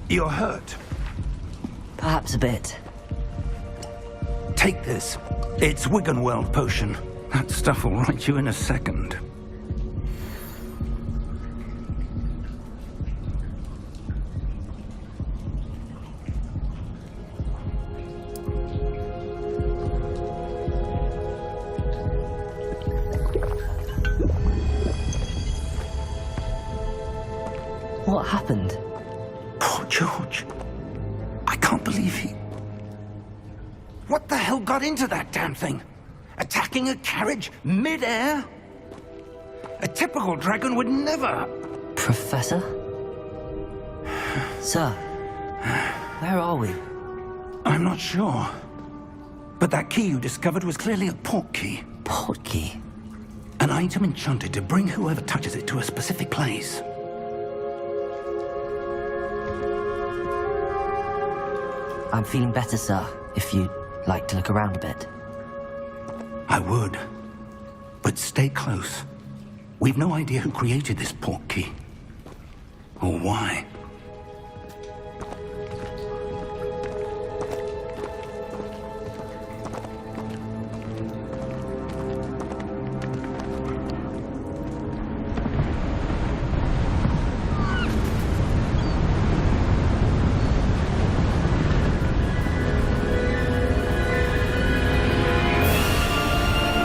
You're hurt. Perhaps a bit. Take this. It's Wiggenweld potion. That stuff will right you in a second. What happened? Poor George. I can't believe he... What the hell got into that damn thing? Attacking a carriage mid-air? A typical dragon would never... Professor? Sir, where are we? I'm not sure. But that key you discovered was clearly a port key. Port key? An item enchanted to bring whoever touches it to a specific place. I'm feeling better, sir, if you'd like to look around a bit. I would. But stay close. We've no idea who created this port key. Or why.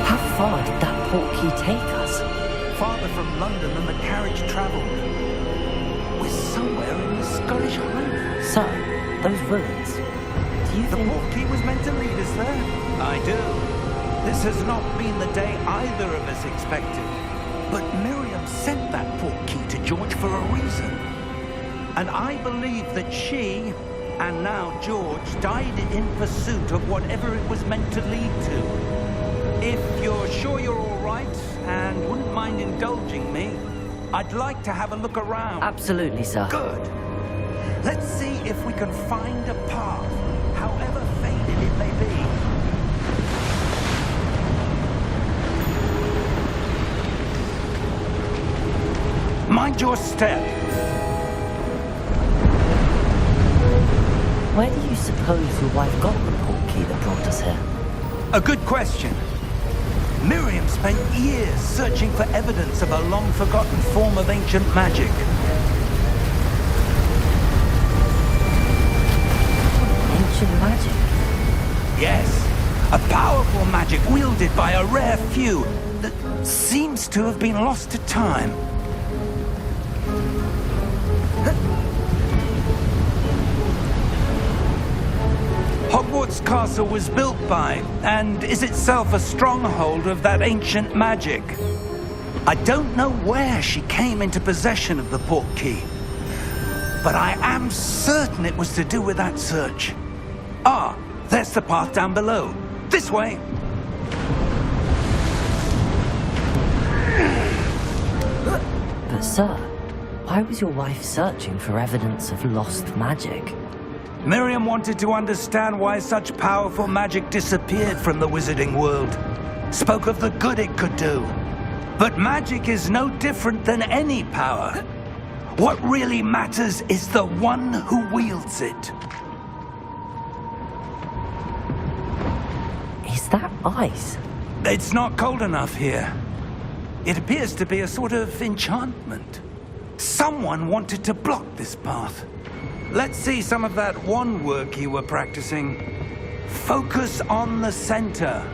How far did that port key take us? Farther from London than the carriage traveled. We're somewhere in the Scottish Highlands. Sir, those ruins. Do you The think... port key was meant to lead us there? I do. This has not been the day either of us expected. But Miriam sent that port key to George for a reason. And I believe that she, and now George, died in pursuit of whatever it was meant to lead to. If you're sure you're all right, and wouldn't mind indulging me, I'd like to have a look around. Absolutely, sir. Good. Let's see if we can find a path, however faded it may be. Mind your step. Where do you suppose your wife got the port key that brought us here? A good question. Miriam spent years searching for evidence of a long-forgotten form of ancient magic. Ancient magic? Yes, a powerful magic wielded by a rare few that seems to have been lost to time. Hogwarts Castle was built by, and is itself a stronghold of that ancient magic. I don't know where she came into possession of the port key, but I am certain it was to do with that search. Ah, there's the path down below. This way. But sir, why was your wife searching for evidence of lost magic? Miriam wanted to understand why such powerful magic disappeared from the wizarding world. Spoke of the good it could do. But magic is no different than any power. What really matters is the one who wields it. Is that ice? It's not cold enough here. It appears to be a sort of enchantment. Someone wanted to block this path. Let's see some of that wand work you were practicing. Focus on the center.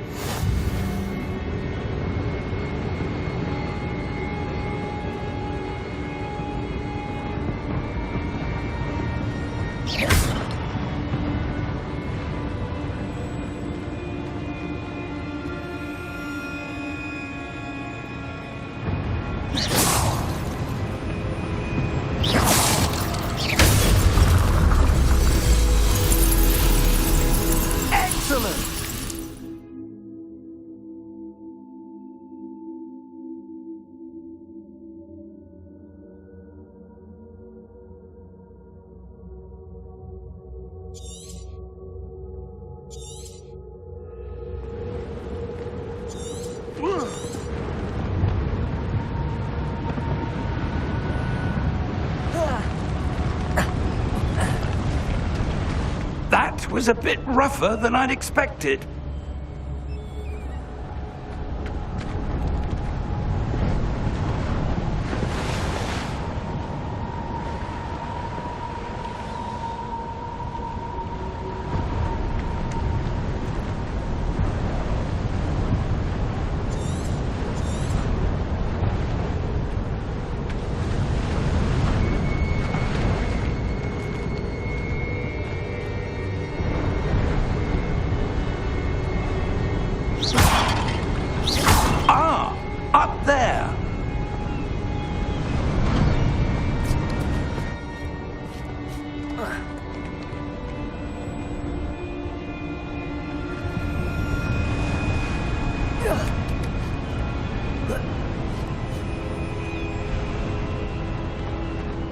Excellent! That was a bit rougher than I'd expected. Up there!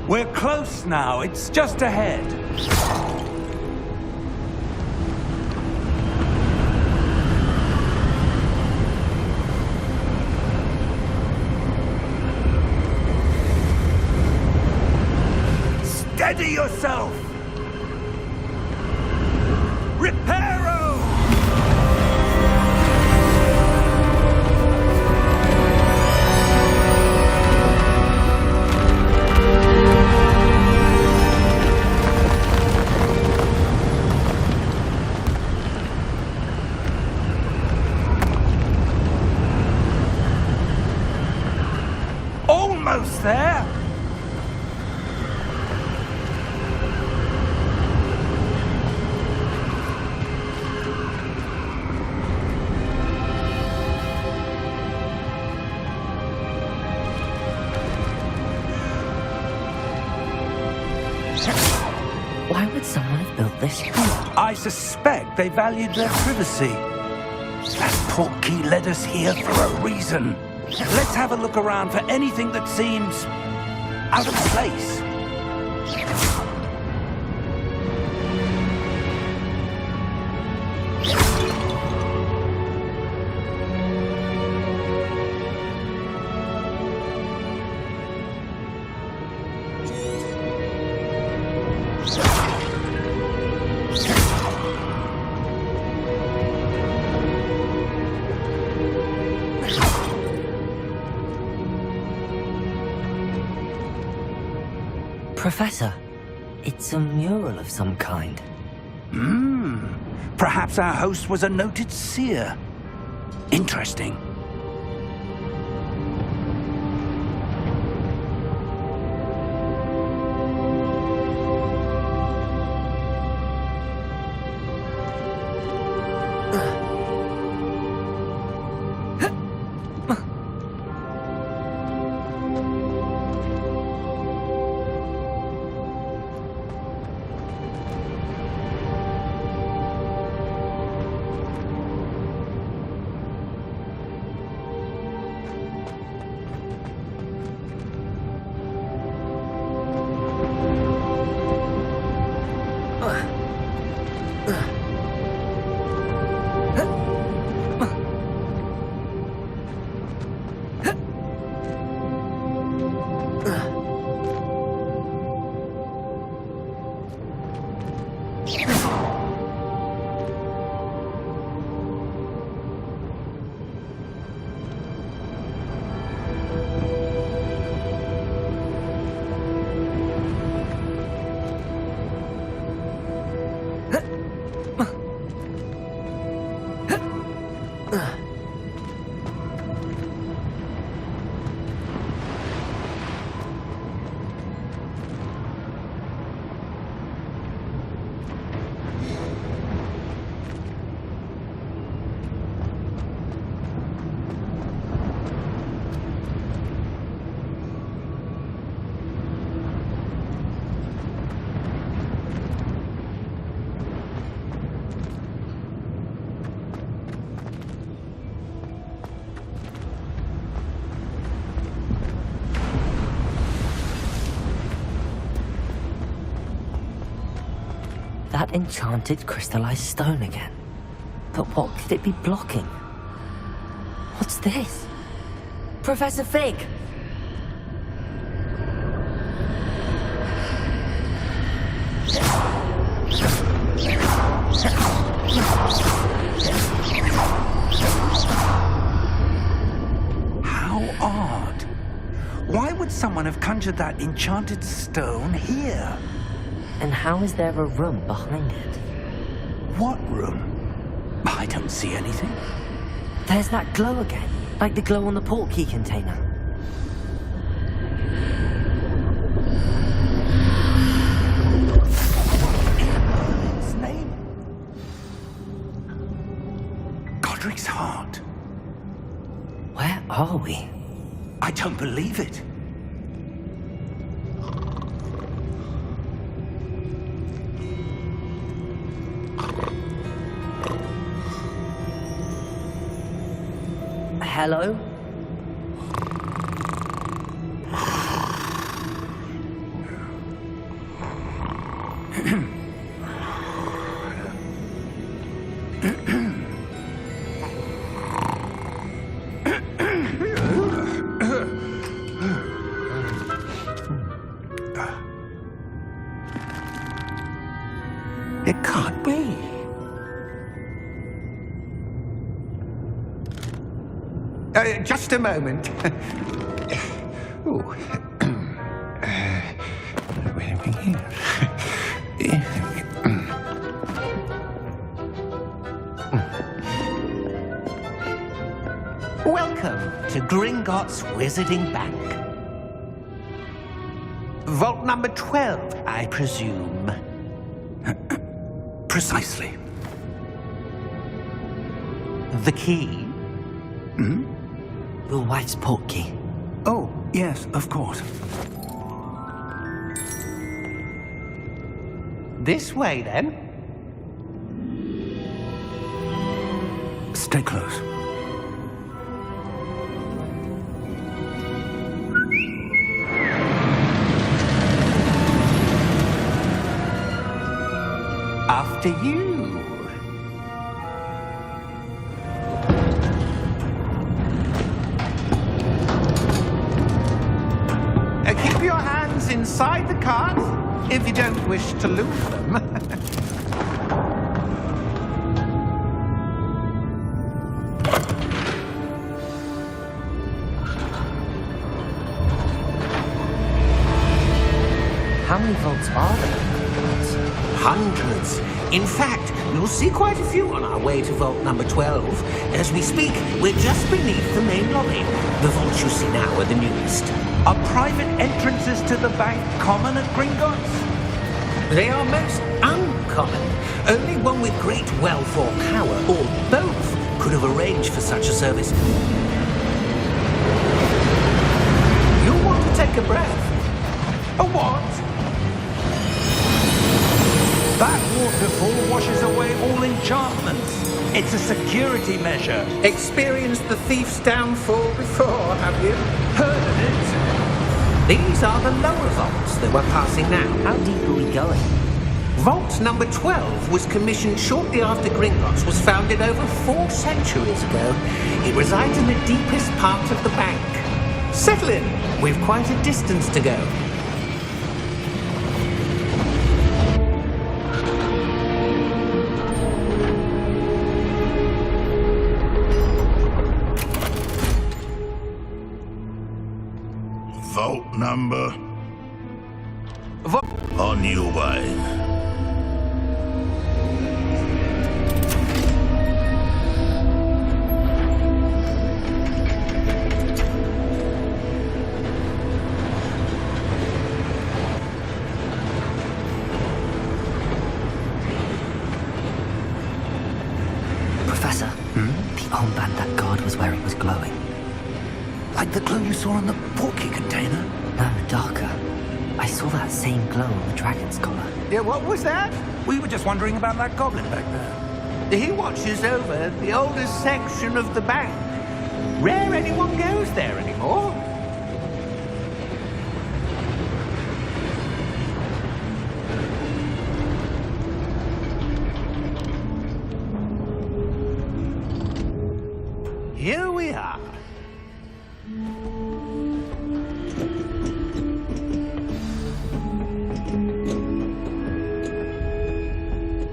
We're close now. It's just ahead. Steady yourself! Reparo! Almost there! Why would someone have built this here? I suspect they valued their privacy. That portkey led us here for a reason. Let's have a look around for anything that seems out of place. Professor, it's a mural of some kind. Perhaps our host was a noted seer. Interesting. That enchanted crystallized stone again. But what could it be blocking? What's this? Professor Fig! someone have conjured that enchanted stone here? And how is there a room behind it? What room? I don't see anything. There's that glow again, like the glow on the portkey container. His name? Godric's heart. Where are we? I don't believe it. Hello? It can't be. Just a moment. Ooh. Where are we here? Welcome to Gringotts Wizarding Bank. Vault number 12, I presume. Precisely. The key? Hmm? Your wife's portkey. Oh, yes, of course. This way, then. Stay close. After you. Keep your hands inside the cart if you don't wish to lose them. How many vaults are there? Hundreds. In fact, you'll see quite a few on our way to vault number 12. As we speak, we're just beneath the main lobby. The vaults you see now are the newest. Are private entrances to the bank common at Gringotts? They are most uncommon. Only one with great wealth or power, or both, could have arranged for such a service. You'll want to take a breath. A what? That waterfall washes away all enchantments. It's a security measure. Experienced the thief's downfall before, have you? Heard of it? These are the lower vaults that we're passing now. How deep are we going? Vault number 12 was commissioned shortly after Gringotts was founded over 4 centuries ago. It resides in the deepest part of the bank. Settle in. We've quite a distance to go. Vault number. On your way. Professor, the armband that guard was wearing was glowing. Like the glow you saw on the portkey container? No, darker. I saw that same glow on the dragon's collar. Yeah, what was that? We were just wondering about that goblin back there. He watches over the oldest section of the bank. Rare anyone goes there anymore. Here we are.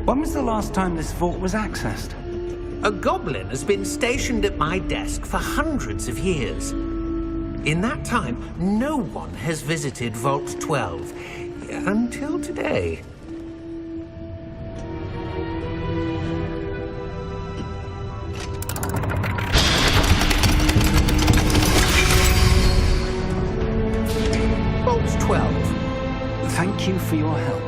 When was the last time this vault was accessed? A goblin has been stationed at my desk for hundreds of years. In that time, no one has visited Vault 12. Until today. Vault 12. Thank you for your help.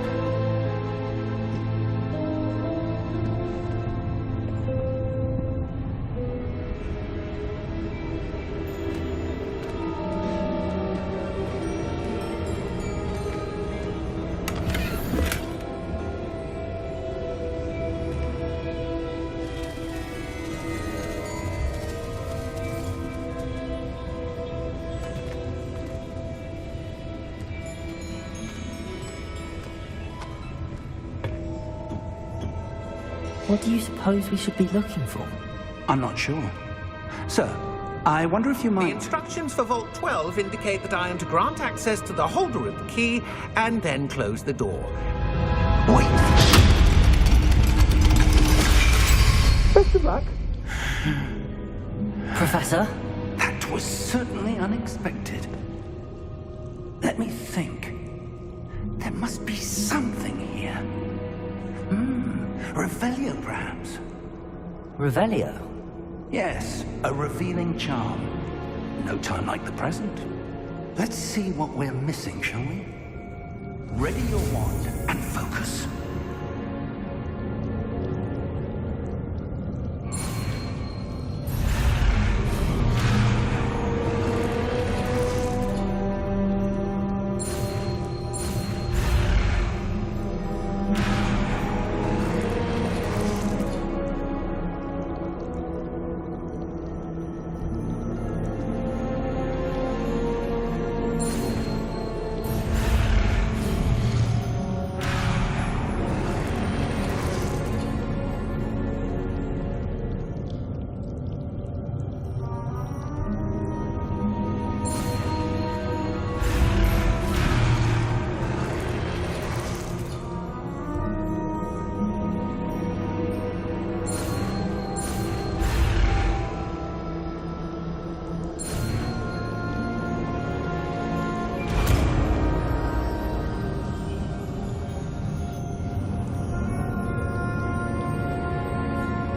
What do you suppose we should be looking for? I'm not sure. Sir, I wonder if you The might... instructions for Vault 12 indicate that I am to grant access to the holder of the key and then close the door. Wait! Best of luck. Professor? That was certainly unexpected. Let me think. There must be something here. Revelio, perhaps? Revelio? Yes, a revealing charm. No time like the present. Let's see what we're missing, shall we? Ready your wand and focus.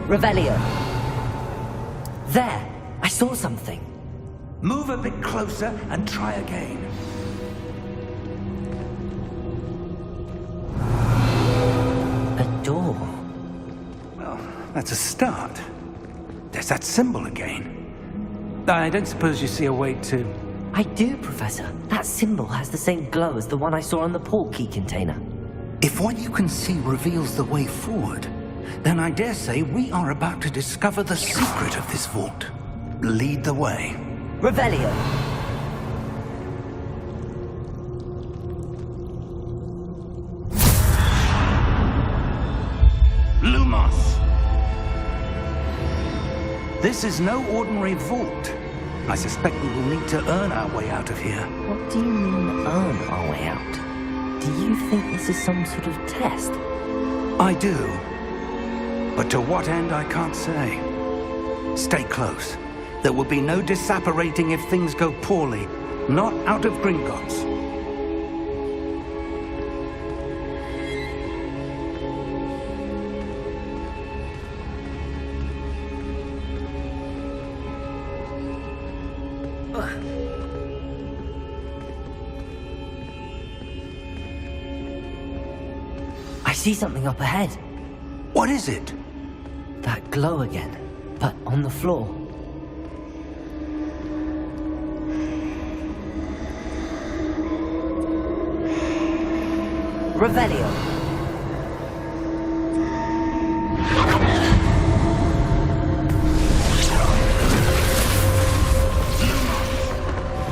Revelio. There! I saw something. Move a bit closer and try again. A door. Well, that's a start. There's that symbol again. I don't suppose you see a way to... I do, Professor. That symbol has the same glow as the one I saw on the portkey container. If what you can see reveals the way forward, then I dare say we are about to discover the secret of this vault. Lead the way. Revelio! Lumos! This is no ordinary vault. I suspect we will need to earn our way out of here. What do you mean, earn our way out? Do you think this is some sort of test? I do. But to what end, I can't say. Stay close. There will be no disapparating if things go poorly. Not out of Gringotts. I see something up ahead. What is it? That glow again, but on the floor. Revelio.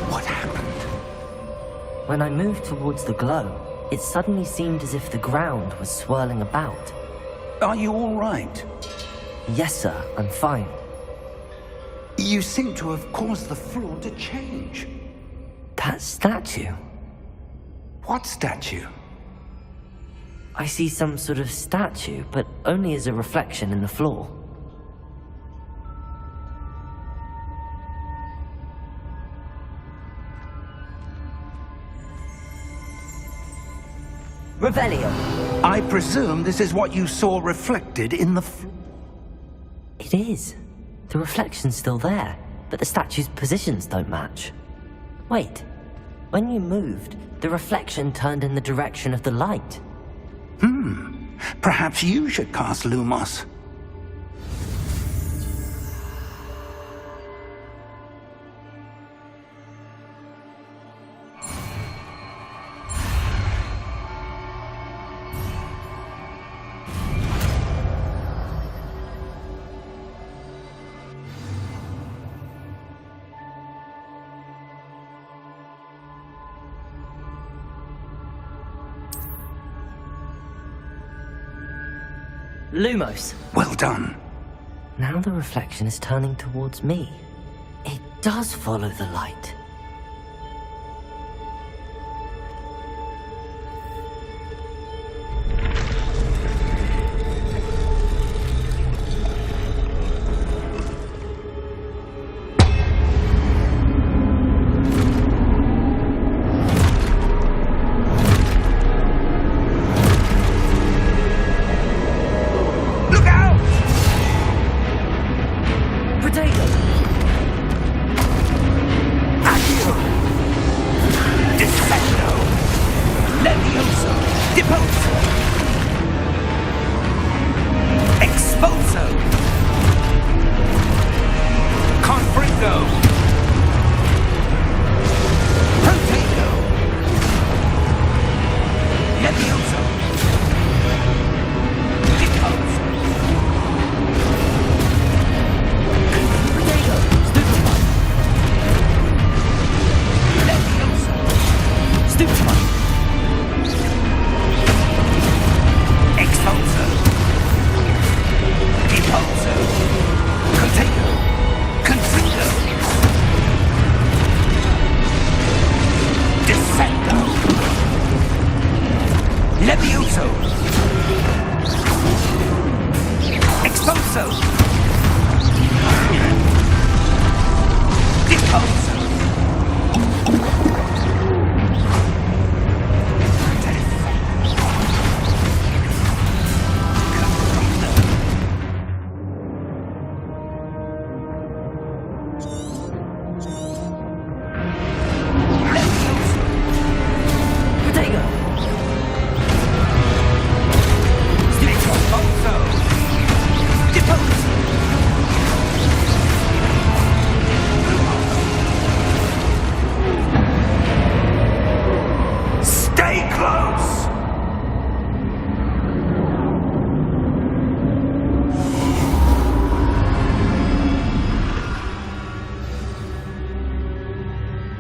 What happened? When I moved towards the glow, it suddenly seemed as if the ground was swirling about. Are you all right? Yes, sir, I'm fine. You seem to have caused the floor to change. That statue? What statue? I see some sort of statue, but only as a reflection in the floor. Revelio. I presume this is what you saw reflected in the It is. The reflection's still there, but the statue's positions don't match. Wait. When you moved, the reflection turned in the direction of the light. Perhaps you should cast Lumos. Lumos. Well done. Now the reflection is turning towards me. It does follow the light.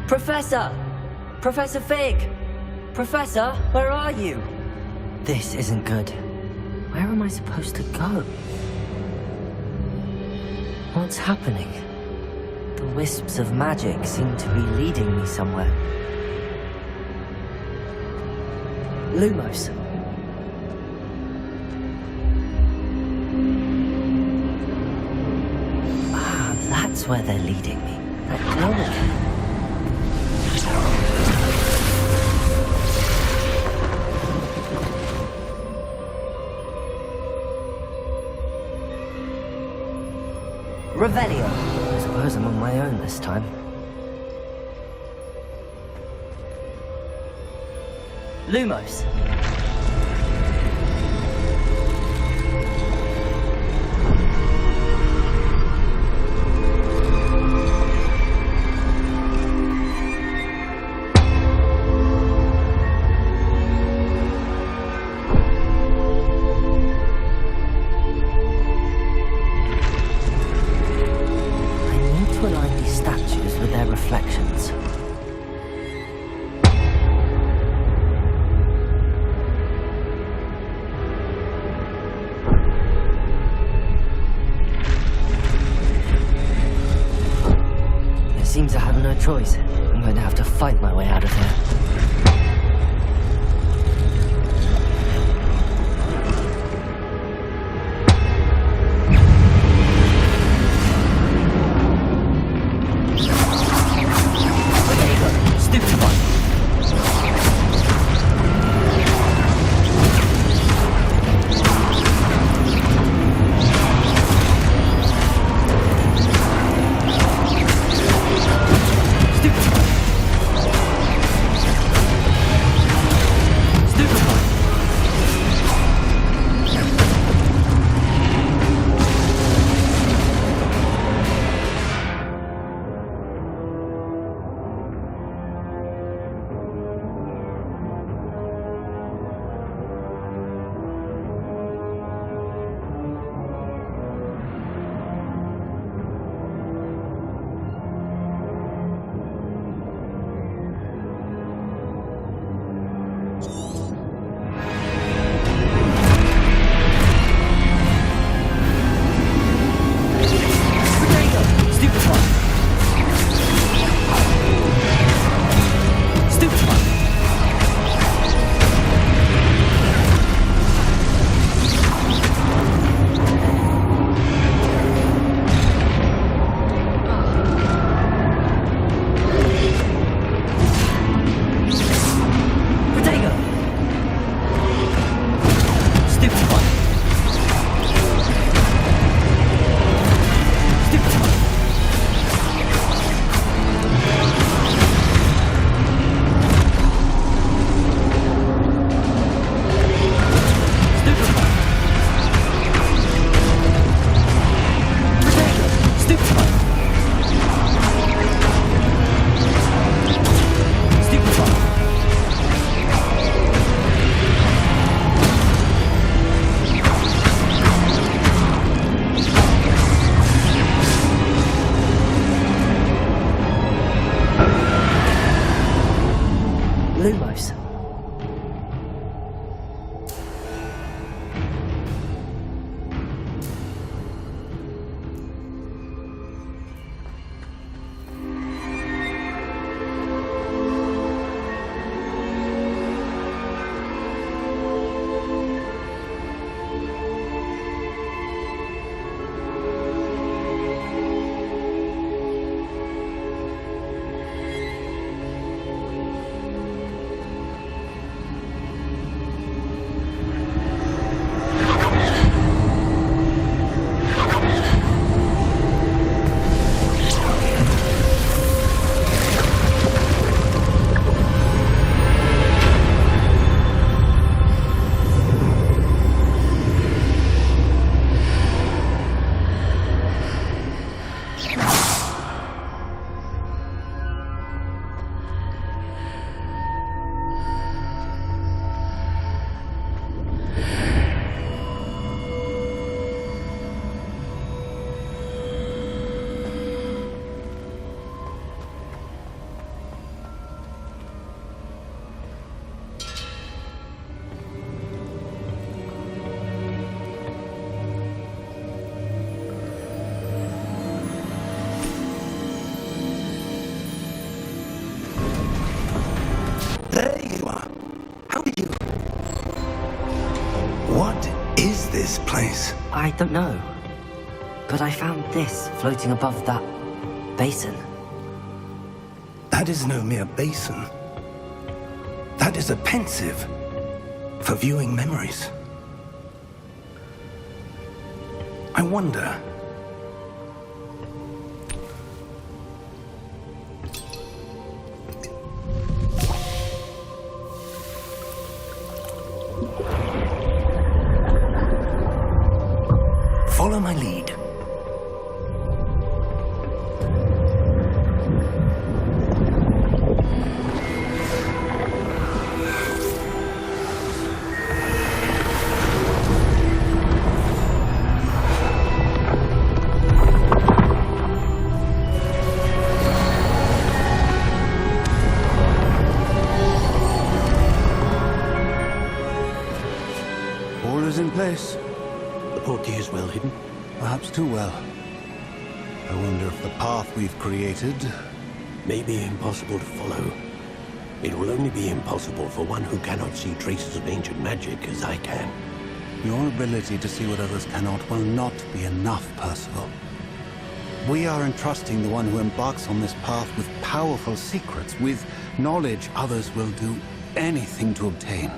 Professor! Professor Fig! Professor, where are you? This isn't good. Where am I supposed to go? What's happening? The wisps of magic seem to be leading me somewhere. Lumos. Ah, that's where they're leading me. That glow. Revelio. I suppose I'm on my own this time. Lumos. Reflections. It seems I have no choice. I'm going to have to fight my way out of here. this place? I don't know. But I found this floating above that basin. That is no mere basin. That is a pensive for viewing memories. I wonder... Follow my lead. All is in place. The portkey is well hidden. Perhaps too well. I wonder if the path we've created... May be impossible to follow. It will only be impossible for one who cannot see traces of ancient magic as I can. Your ability to see what others cannot will not be enough, Percival. We are entrusting the one who embarks on this path with powerful secrets, with knowledge others will do anything to obtain.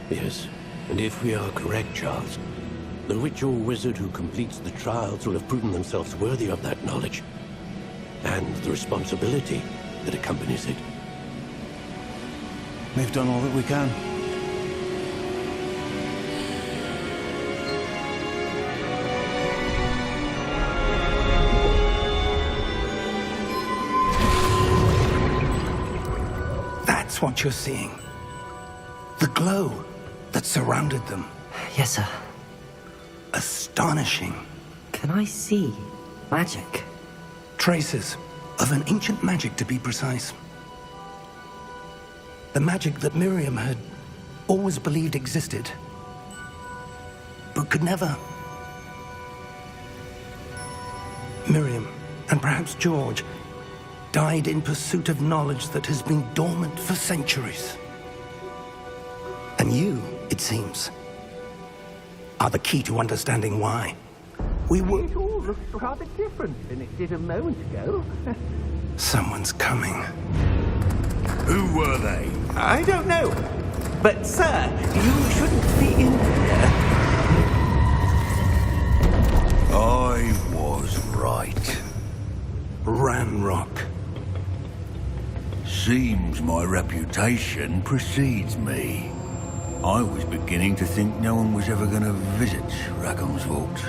Yes, and if we are correct, Charles, the witch or wizard who completes the trials will have proven themselves worthy of that knowledge, and the responsibility that accompanies it. We've done all that we can. That's what you're seeing. The glow that surrounded them. Yes, sir. Astonishing. Can I see magic? Traces of an ancient magic, to be precise. The magic that Miriam had always believed existed, but could never. Miriam, and perhaps George, died in pursuit of knowledge that has been dormant for centuries. And you, it seems, are the key to understanding why. It all looks rather different than it did a moment ago. Someone's coming. Who were they? I don't know. But, sir, you shouldn't be in here. I was right. Ranrock. Seems my reputation precedes me. I was beginning to think no one was ever going to visit Rackham's vault.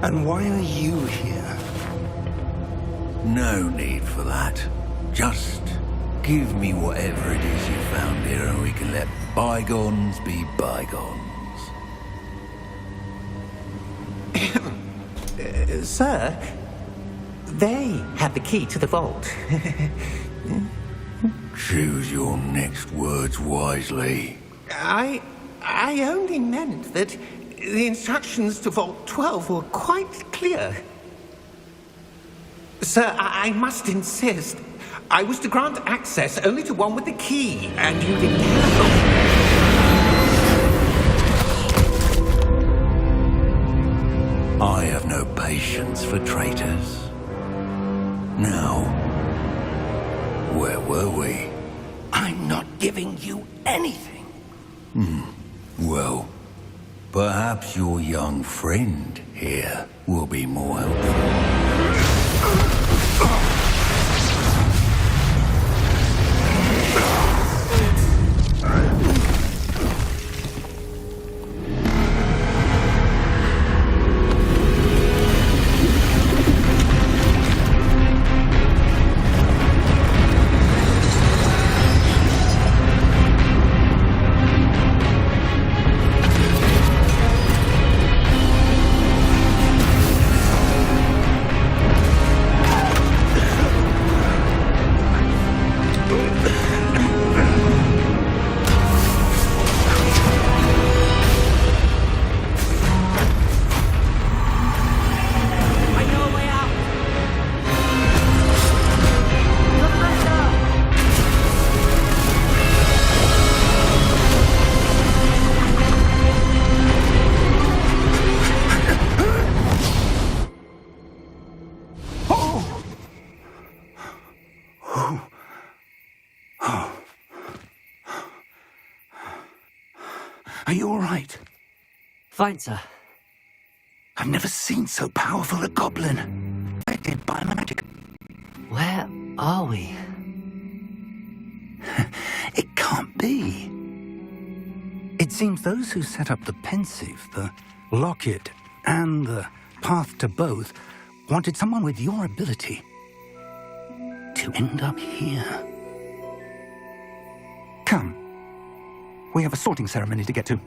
And why are you here? No need for that. Just give me whatever it is you found here and we can let bygones be bygones. Sir, they have the key to the vault. Choose your next words wisely. I only meant that the instructions to Vault 12 were quite clear. Sir, I must insist. I was to grant access only to one with the key, and you didn't have I have no patience for traitors. Now, where were we? I'm not giving you anything. Well, perhaps your young friend here will be more helpful. all right? Fine, sir. I've never seen so powerful a goblin. Affected by magic. Where are we? It can't be. It seems those who set up the pensive, the locket, and the path to both wanted someone with your ability to end up here. Come. We have a sorting ceremony to get to.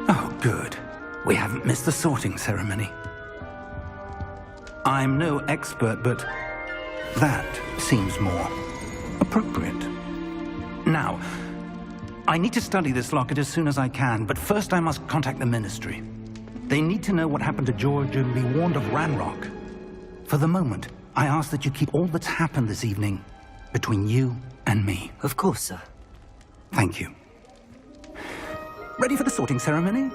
Oh, good. We haven't missed the sorting ceremony. I'm no expert, but that seems more appropriate. Now, I need to study this locket as soon as I can, but first I must contact the Ministry. They need to know what happened to George and be warned of Ranrock. For the moment, I ask that you keep all that's happened this evening between you and me. Of course, sir. Thank you. Ready for the sorting ceremony?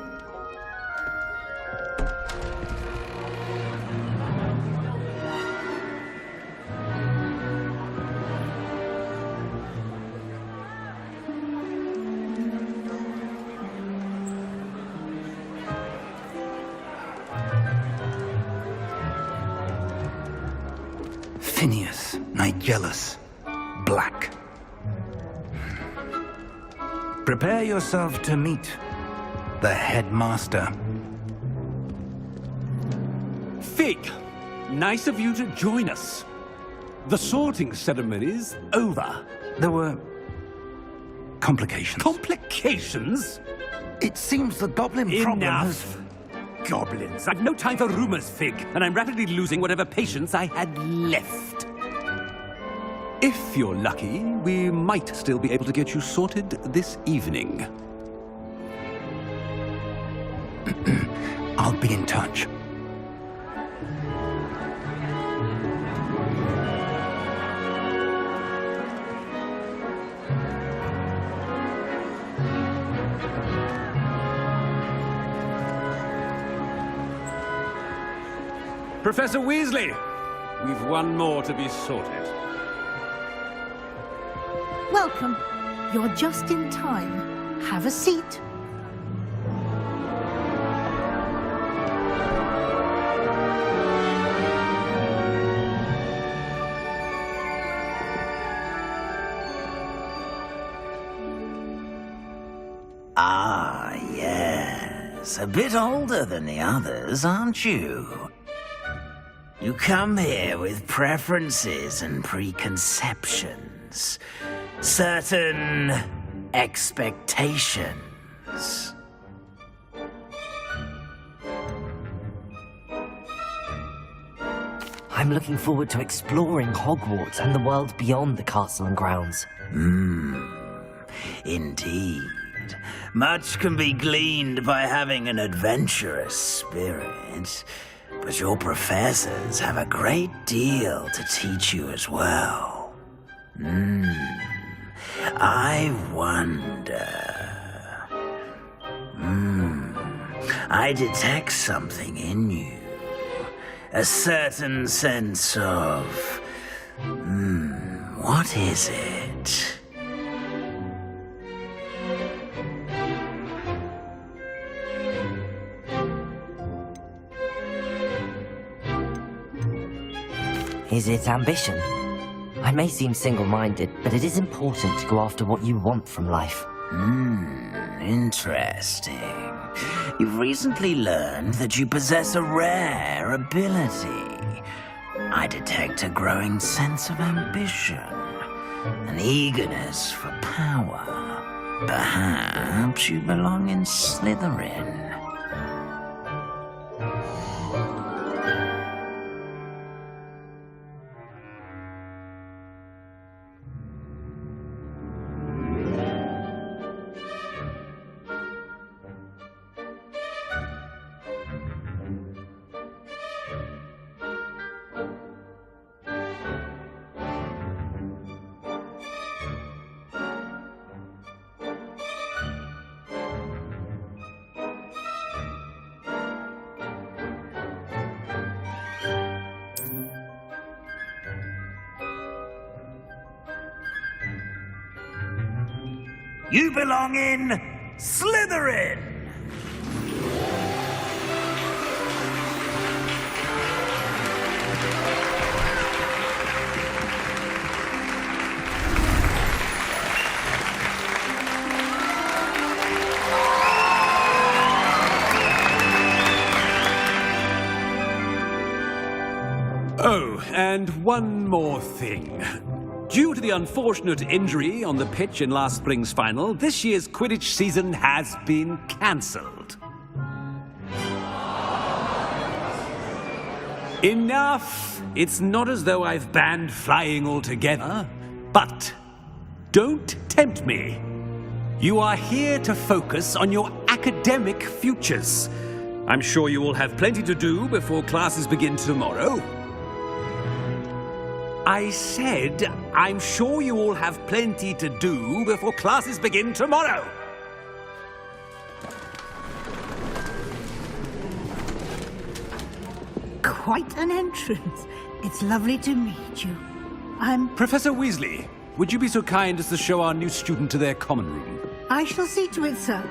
Phineas, Nigellus, Black. Prepare yourself to meet the headmaster. Fig, nice of you to join us. The sorting ceremony's over. There were complications. Complications? It seems the goblin problem has... Enough. Goblins. I've no time for rumors, Fig, and I'm rapidly losing whatever patience I had left. If you're lucky, we might still be able to get you sorted this evening. I'll be in touch. Professor Weasley, we've one more to be sorted. Welcome. You're just in time. Have a seat. Ah, yes. A bit older than the others, aren't you? You come here with preferences and preconceptions. Certain expectations. I'm looking forward to exploring Hogwarts and the world beyond the castle and grounds. Indeed. Much can be gleaned by having an adventurous spirit, but your professors have a great deal to teach you as well. I wonder... I detect something in you. A certain sense of... what is it? Is it ambition? I may seem single-minded, but it is important to go after what you want from life. Interesting. You've recently learned that you possess a rare ability. I detect a growing sense of ambition, an eagerness for power. Perhaps you belong in Slytherin. You belong in Slytherin! Oh, and one more thing. Due to the unfortunate injury on the pitch in last spring's final, this year's Quidditch season has been cancelled. Enough! It's not as though I've banned flying altogether, but don't tempt me. You are here to focus on your academic futures. I'm sure you will have plenty to do before classes begin tomorrow. I said, I'm sure you all have plenty to do before classes begin tomorrow. Quite an entrance. It's lovely to meet you. I'm... Professor Weasley, would you be so kind as to show our new student to their common room? I shall see to it, sir.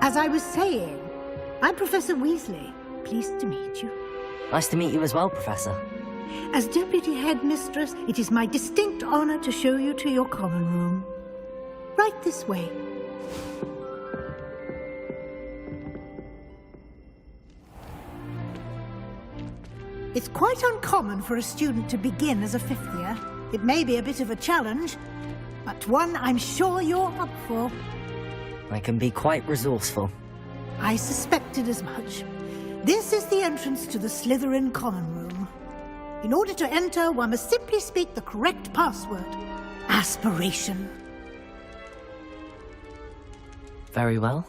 As I was saying, I'm Professor Weasley. Pleased to meet you. Nice to meet you as well, Professor. As Deputy Headmistress, it is my distinct honor to show you to your common room. Right this way. It's quite uncommon for a student to begin as a fifth year. It may be a bit of a challenge, but one I'm sure you're up for. I can be quite resourceful. I suspected as much. This is the entrance to the Slytherin common room. In order to enter, one must simply speak the correct password. Aspiration. Very well.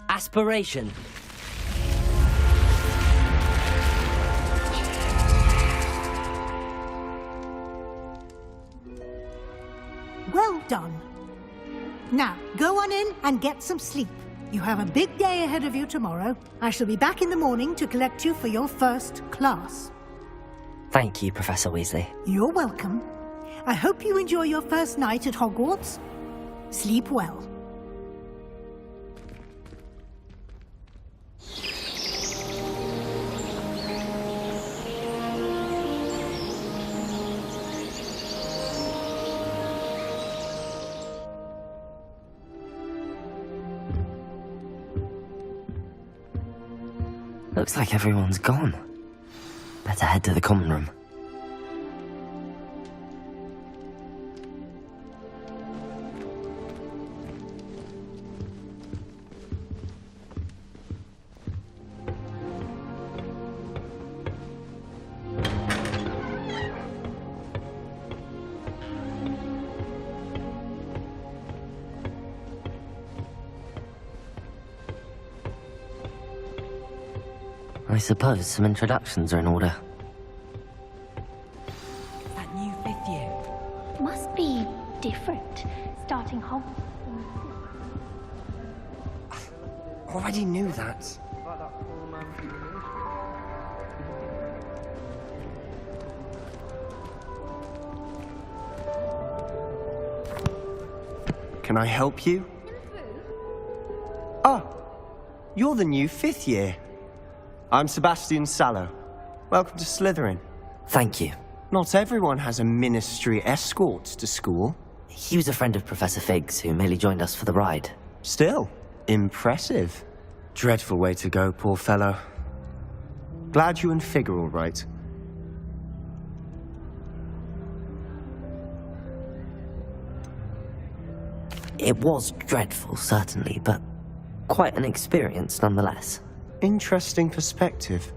Aspiration. Well done. Now, go on in and get some sleep. You have a big day ahead of you tomorrow. I shall be back in the morning to collect you for your first class. Thank you, Professor Weasley. You're welcome. I hope you enjoy your first night at Hogwarts. Sleep well. Looks like everyone's gone. Better head to the common room. I suppose some introductions are in order. That new fifth year. Must be different, starting Hogwarts. Already knew that. Can I help you? Oh, you're the new fifth year. I'm Sebastian Sallow. Welcome to Slytherin. Thank you. Not everyone has a ministry escort to school. He was a friend of Professor Fig's who merely joined us for the ride. Still, impressive. Dreadful way to go, poor fellow. Glad you and Fig are all right. It was dreadful, certainly, but quite an experience nonetheless. Interesting perspective.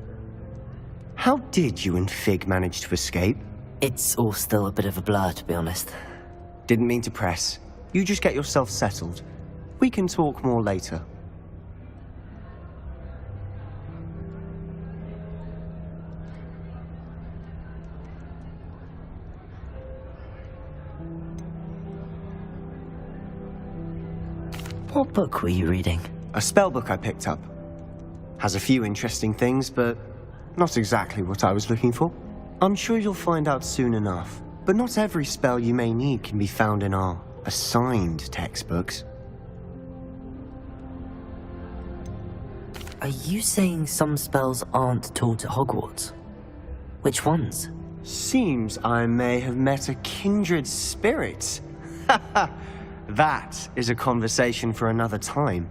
How did you and Fig manage to escape? It's all still a bit of a blur, to be honest. Didn't mean to press. You just get yourself settled. We can talk more later. What book were you reading? A spell book I picked up. Has a few interesting things, but not exactly what I was looking for. I'm sure you'll find out soon enough. But not every spell you may need can be found in our assigned textbooks. Are you saying some spells aren't taught at Hogwarts? Which ones? Seems I may have met a kindred spirit. That is a conversation for another time.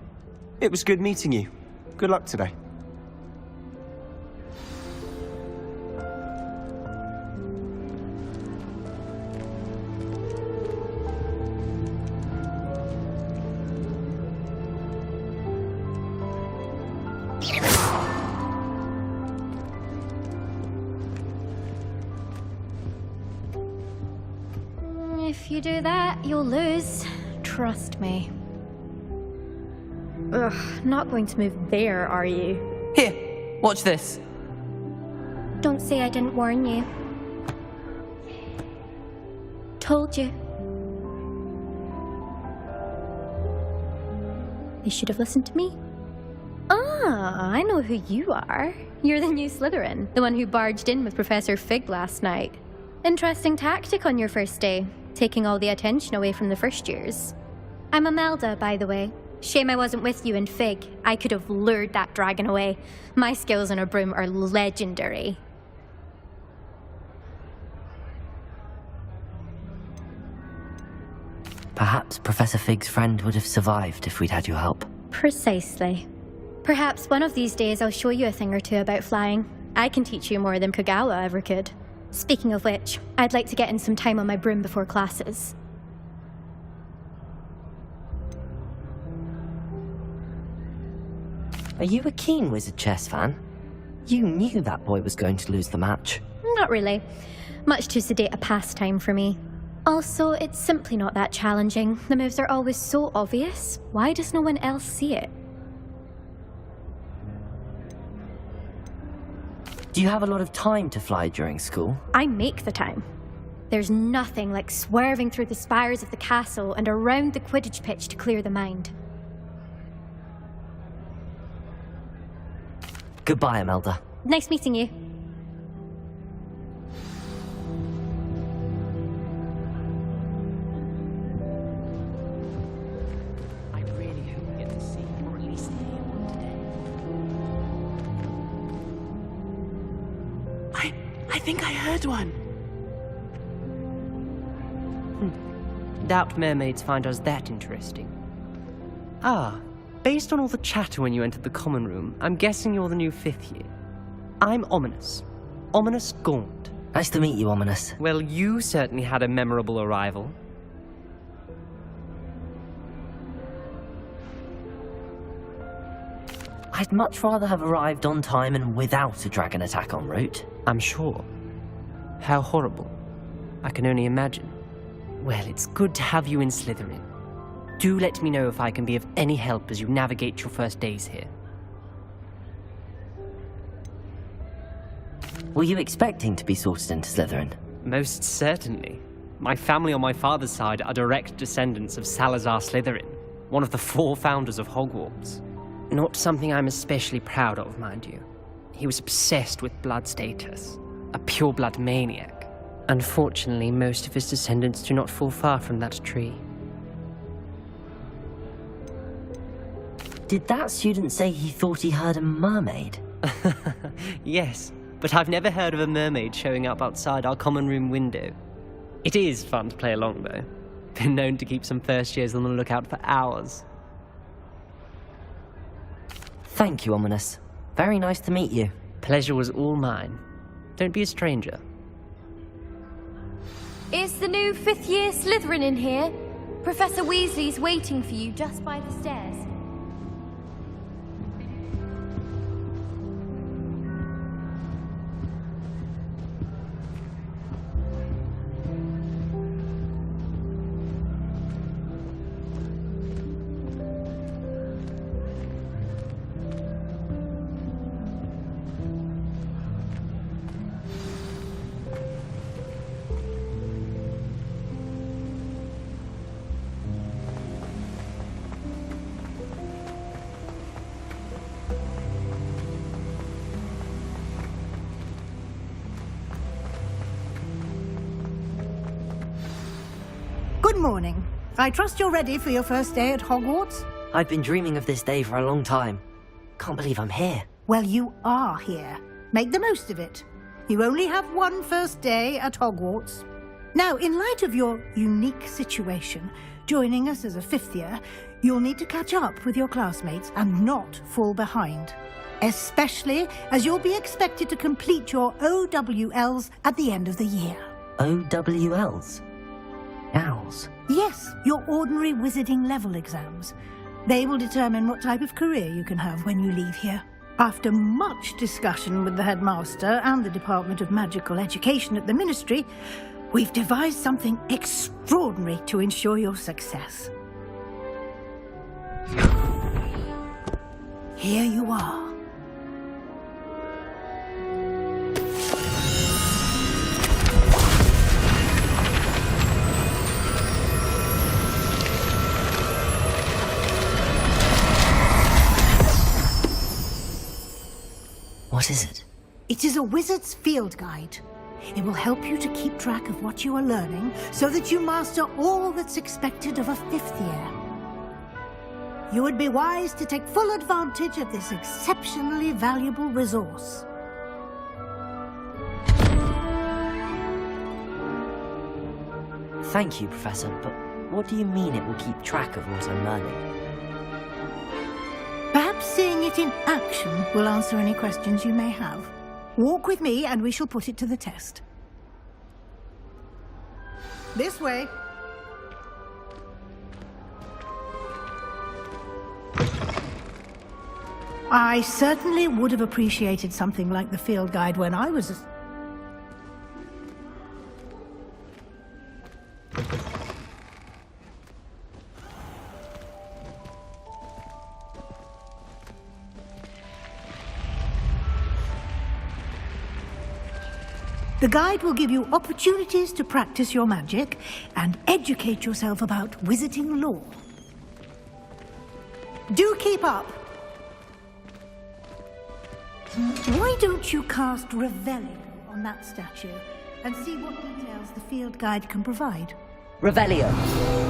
It was good meeting you. Good luck today. If you do that, you'll lose. Trust me. Ugh, not going to move there, are you? Here, watch this. Don't say I didn't warn you. Told you. You should have listened to me. Ah, I know who you are. You're the new Slytherin, the one who barged in with Professor Fig last night. Interesting tactic on your first day, taking all the attention away from the first years. I'm Imelda, by the way. Shame I wasn't with you in Fig. I could have lured that dragon away. My skills on a broom are legendary. Perhaps Professor Fig's friend would have survived if we'd had your help. Precisely. Perhaps one of these days I'll show you a thing or two about flying. I can teach you more than Kogawa ever could. Speaking of which, I'd like to get in some time on my broom before classes. Are you a keen Wizard Chess fan? You knew that boy was going to lose the match. Not really. Much too sedate a pastime for me. Also, it's simply not that challenging. The moves are always so obvious. Why does no one else see it? Do you have a lot of time to fly during school? I make the time. There's nothing like swerving through the spires of the castle and around the Quidditch pitch to clear the mind. Goodbye, Imelda. Nice meeting you. I really hope we get to see, or at least hear one today. I think I heard one. Doubt mermaids find us that interesting. Ah, based on all the chatter when you entered the common room, I'm guessing you're the new 5th year. I'm Ominous. Ominous Gaunt. Nice to meet you, Ominous. Well, you certainly had a memorable arrival. I'd much rather have arrived on time and without a dragon attack en route. I'm sure. How horrible. I can only imagine. Well, it's good to have you in Slytherin. Do let me know if I can be of any help as you navigate your first days here. Were you expecting to be sorted into Slytherin? Most certainly. My family on my father's side are direct descendants of Salazar Slytherin, one of the 4 founders of Hogwarts. Not something I'm especially proud of, mind you. He was obsessed with blood status, a pure-blood maniac. Unfortunately, most of his descendants do not fall far from that tree. Did that student say he thought he heard a mermaid? Yes, but I've never heard of a mermaid showing up outside our common room window. It is fun to play along, though. Been known to keep some first years on the lookout for hours. Thank you, Ominous. Very nice to meet you. Pleasure was all mine. Don't be a stranger. Is the new fifth-year Slytherin in here? Professor Weasley's waiting for you just by the stairs. Good morning. I trust you're ready for your first day at Hogwarts? I've been dreaming of this day for a long time. Can't believe I'm here. Well, you are here. Make the most of it. You only have one first day at Hogwarts. Now, in light of your unique situation, joining us as a fifth year, you'll need to catch up with your classmates and not fall behind. Especially as you'll be expected to complete your OWLs at the end of the year. OWLs? Owls? Yes, your ordinary wizarding level exams. They will determine what type of career you can have when you leave here. After much discussion with the headmaster and the Department of Magical Education at the Ministry, we've devised something extraordinary to ensure your success. Here you are. What is it? It is a wizard's field guide. It will help you to keep track of what you are learning so that you master all that's expected of a fifth year. You would be wise to take full advantage of this exceptionally valuable resource. Thank you, Professor, but what do you mean it will keep track of what I'm learning? Perhaps seeing it in action will answer any questions you may have. Walk with me and we shall put it to the test. This way. I certainly would have appreciated something like the field guide when I was The guide will give you opportunities to practice your magic and educate yourself about wizarding lore. Do keep up! Why don't you cast Revelio on that statue and see what details the field guide can provide? Revelio!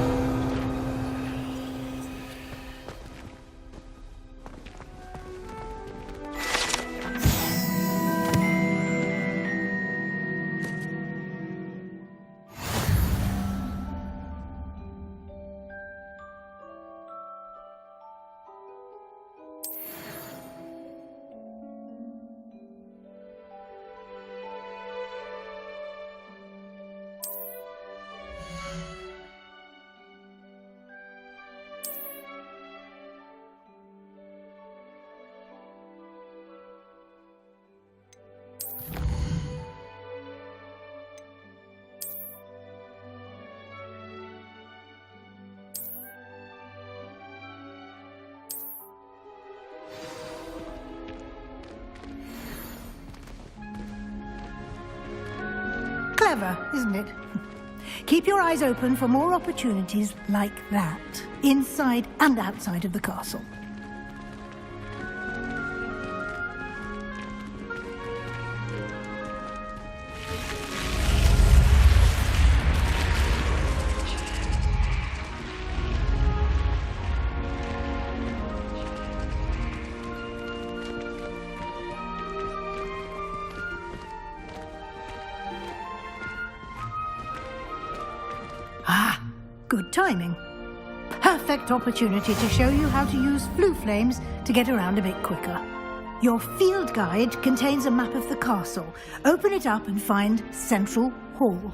Clever, isn't it? Keep your eyes open for more opportunities like that, inside and outside of the castle. Good timing. Perfect opportunity to show you how to use flue flames to get around a bit quicker. Your field guide contains a map of the castle. Open it up and find Central Hall.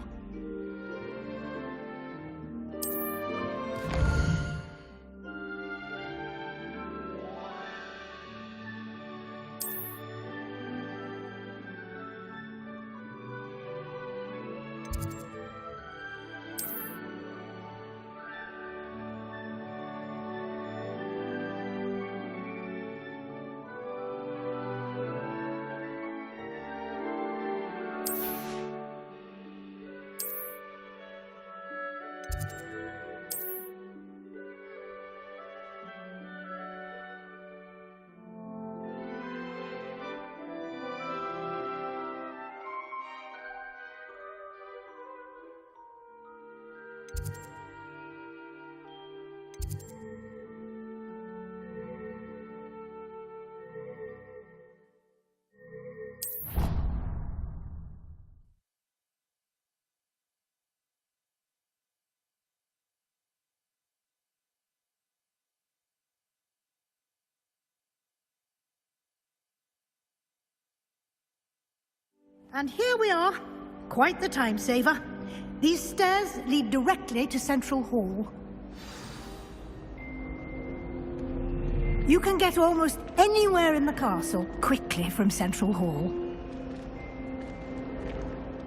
And here we are. Quite the time saver. These stairs lead directly to Central Hall. You can get almost anywhere in the castle quickly from Central Hall.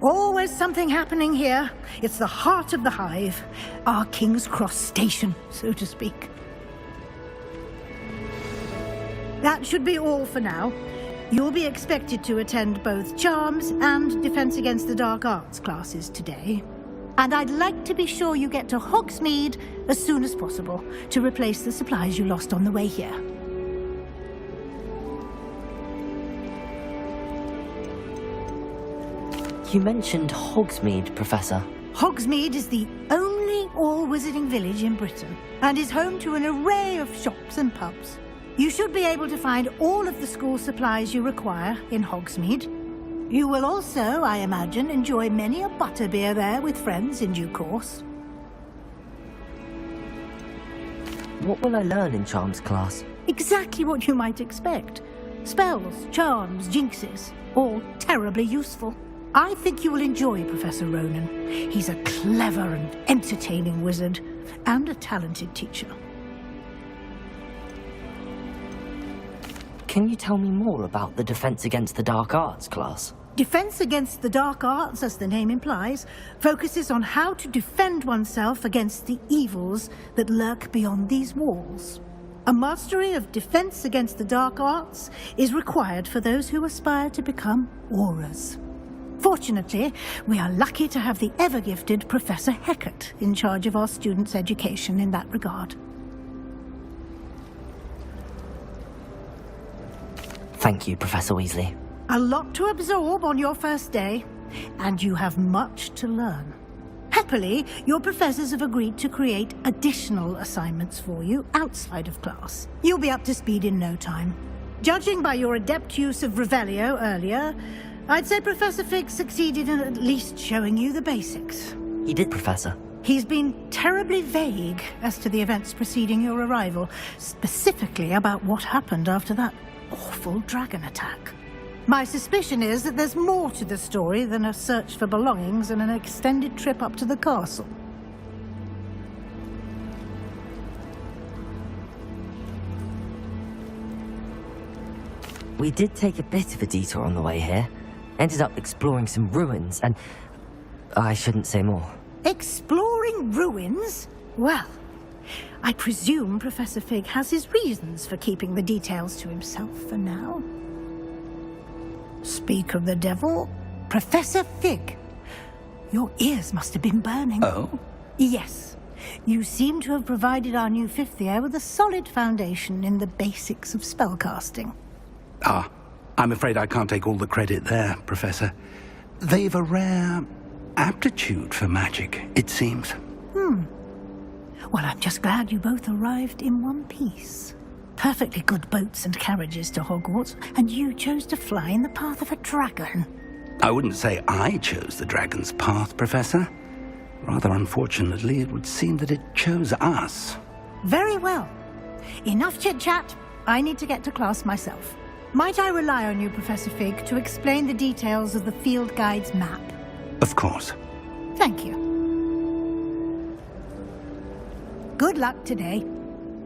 Always something happening here. It's the heart of the hive. Our King's Cross station, so to speak. That should be all for now. You'll be expected to attend both Charms and Defense Against the Dark Arts classes today. And I'd like to be sure you get to Hogsmeade as soon as possible to replace the supplies you lost on the way here. You mentioned Hogsmeade, Professor. Hogsmeade is the only all-wizarding village in Britain and is home to an array of shops and pubs. You should be able to find all of the school supplies you require in Hogsmeade. You will also, I imagine, enjoy many a butterbeer there with friends in due course. What will I learn in Charms class? Exactly what you might expect. Spells, charms, jinxes, all terribly useful. I think you will enjoy Professor Ronan. He's a clever and entertaining wizard, and a talented teacher. Can you tell me more about the Defense Against the Dark Arts class? Defense Against the Dark Arts, as the name implies, focuses on how to defend oneself against the evils that lurk beyond these walls. A mastery of Defense Against the Dark Arts is required for those who aspire to become Aurors. Fortunately, we are lucky to have the ever-gifted Professor Hecat in charge of our students' education in that regard. Thank you, Professor Weasley. A lot to absorb on your first day, and you have much to learn. Happily, your professors have agreed to create additional assignments for you outside of class. You'll be up to speed in no time. Judging by your adept use of Revelio earlier, I'd say Professor Fig succeeded in at least showing you the basics. He did, Professor. He's been terribly vague as to the events preceding your arrival, specifically about what happened after that awful dragon attack. My suspicion is that there's more to the story than a search for belongings and an extended trip up to the castle. We did take a bit of a detour on the way here. Ended up exploring some ruins and... I shouldn't say more. Exploring ruins? Well, I presume Professor Fig has his reasons for keeping the details to himself for now. Speak of the devil, Professor Fig. Your ears must have been burning. Oh? Yes. You seem to have provided our new fifth year with a solid foundation in the basics of spellcasting. Ah, I'm afraid I can't take all the credit there, Professor. They've a rare aptitude for magic, it seems. Well, I'm just glad you both arrived in one piece. Perfectly good boats and carriages to Hogwarts, and you chose to fly in the path of a dragon. I wouldn't say I chose the dragon's path, Professor. Rather unfortunately, it would seem that it chose us. Very well. Enough chit-chat. I need to get to class myself. Might I rely on you, Professor Fig, to explain the details of the field guide's map? Of course. Thank you. Good luck today.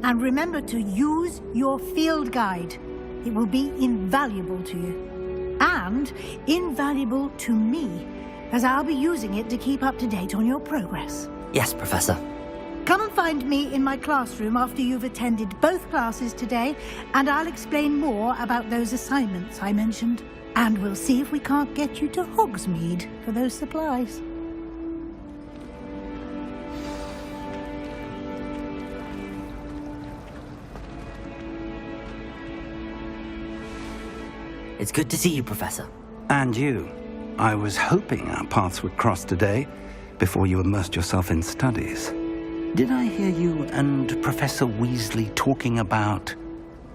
And remember to use your field guide. It will be invaluable to you. And invaluable to me, as I'll be using it to keep up to date on your progress. Yes, Professor. Come and find me in my classroom after you've attended both classes today, and I'll explain more about those assignments I mentioned. And we'll see if we can't get you to Hogsmeade for those supplies. It's good to see you, Professor. And you. I was hoping our paths would cross today, before you immersed yourself in studies. Did I hear you and Professor Weasley talking about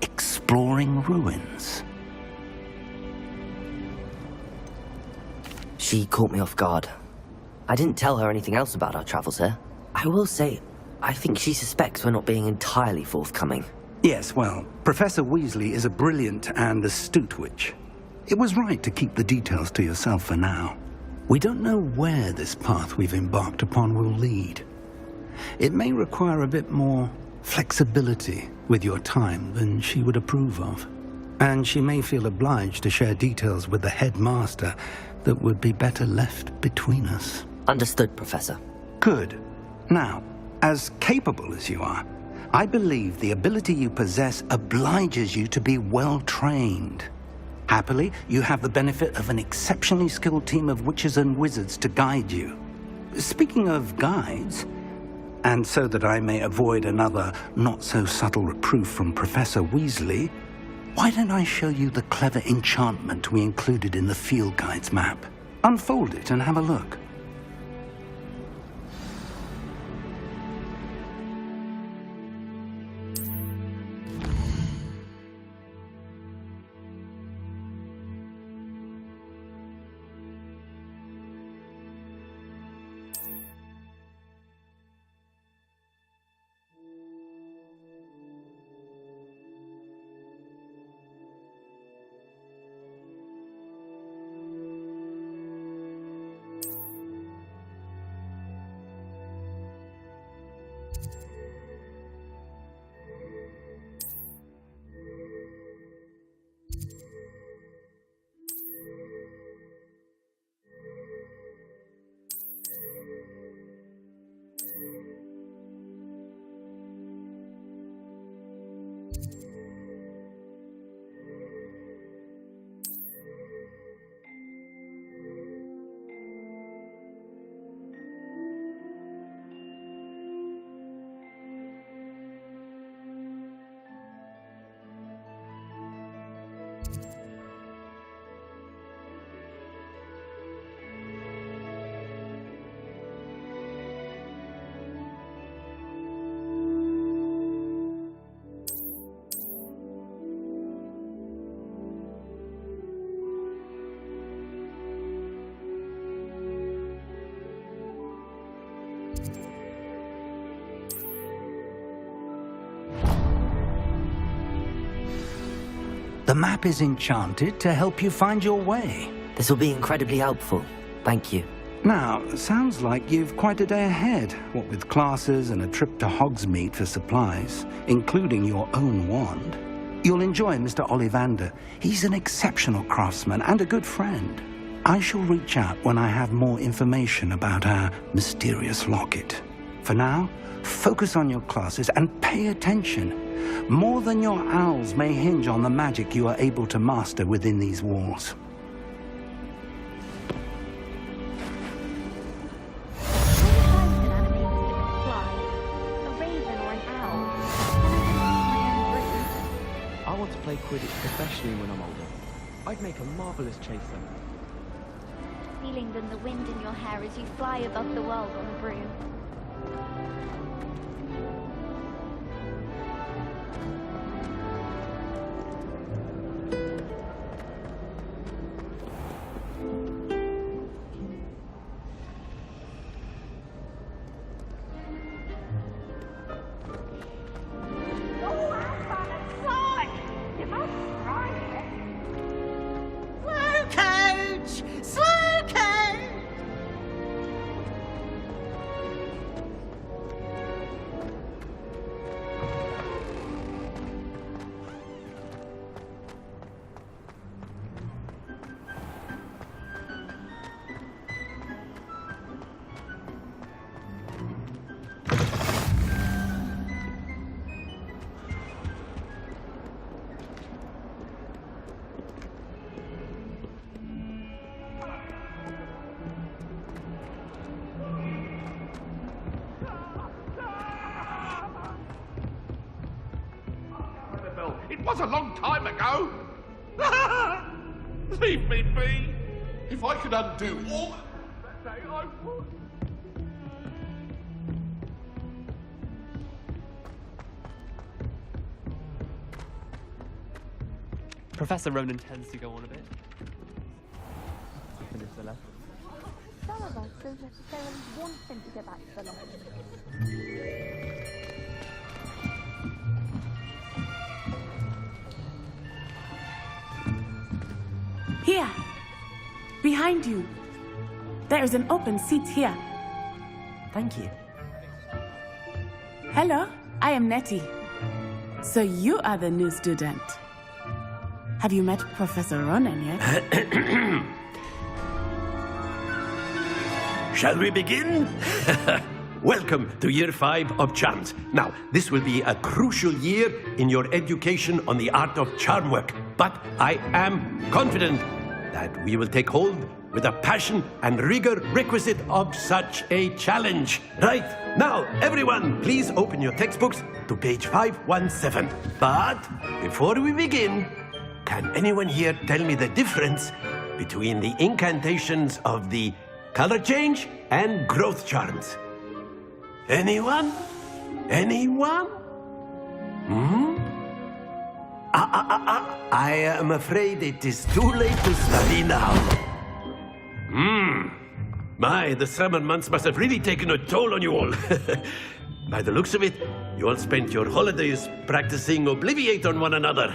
exploring ruins? She caught me off guard. I didn't tell her anything else about our travels here. I will say, I think she suspects we're not being entirely forthcoming. Yes, well, Professor Weasley is a brilliant and astute witch. It was right to keep the details to yourself for now. We don't know where this path we've embarked upon will lead. It may require a bit more flexibility with your time than she would approve of. And she may feel obliged to share details with the headmaster that would be better left between us. Understood, Professor. Good. Now, as capable as you are, I believe the ability you possess obliges you to be well trained. Happily, you have the benefit of an exceptionally skilled team of witches and wizards to guide you. Speaking of guides, and so that I may avoid another not-so-subtle reproof from Professor Weasley, why don't I show you the clever enchantment we included in the field guide's map? Unfold it and have a look. The map is enchanted to help you find your way. This will be incredibly helpful. Thank you. Now, sounds like you've quite a day ahead, what with classes and a trip to Hogsmeade for supplies, including your own wand. You'll enjoy Mr. Ollivander. He's an exceptional craftsman and a good friend. I shall reach out when I have more information about our mysterious locket. For now, focus on your classes and pay attention. More than your owls may hinge on the magic you are able to master within these walls. I want to play Quidditch professionally when I'm older. I'd make a marvelous chaser. Feeling than the wind in your hair as you fly above the world on a broom. was a long time ago. Leave me be. If I could undo all that day, I would. Professor Ronan tends to go on a bit. Finish the left. Some of us don't necessarily want him to go back to the light. Here! Behind you! There is an open seat here. Thank you. Hello, I am Nettie. So you are the new student. Have you met Professor Ronan yet? Shall we begin? Welcome to Year 5 of Charms. Now, this will be a crucial year in your education on the art of charm work, but I am confident that we will take hold with the passion and rigor requisite of such a challenge. Right, now, everyone, please open your textbooks to page 517. But before we begin, can anyone here tell me the difference between the incantations of the color change and growth charms? Anyone? Anyone? I am afraid it is too late to study now. My, the summer months must have really taken a toll on you all. By the looks of it, you all spent your holidays practicing Obliviate on one another.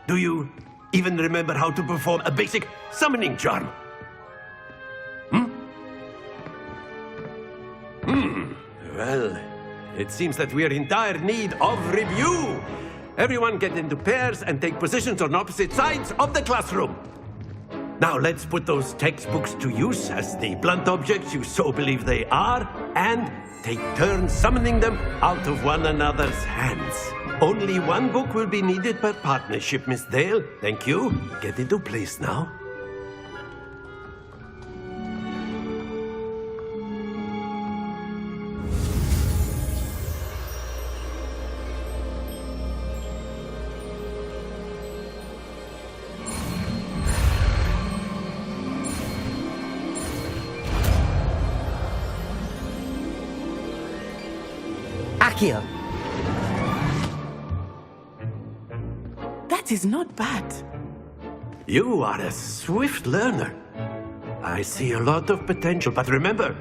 Do you even remember how to perform a basic summoning charm? Well, it seems that we are in dire need of review. Everyone get into pairs and take positions on opposite sides of the classroom. Now let's put those textbooks to use as the blunt objects you so believe they are, and take turns summoning them out of one another's hands. Only one book will be needed per partnership, Miss Dale. Thank you. Get into place now. Accio! That is not bad. You are a swift learner. I see a lot of potential, but remember,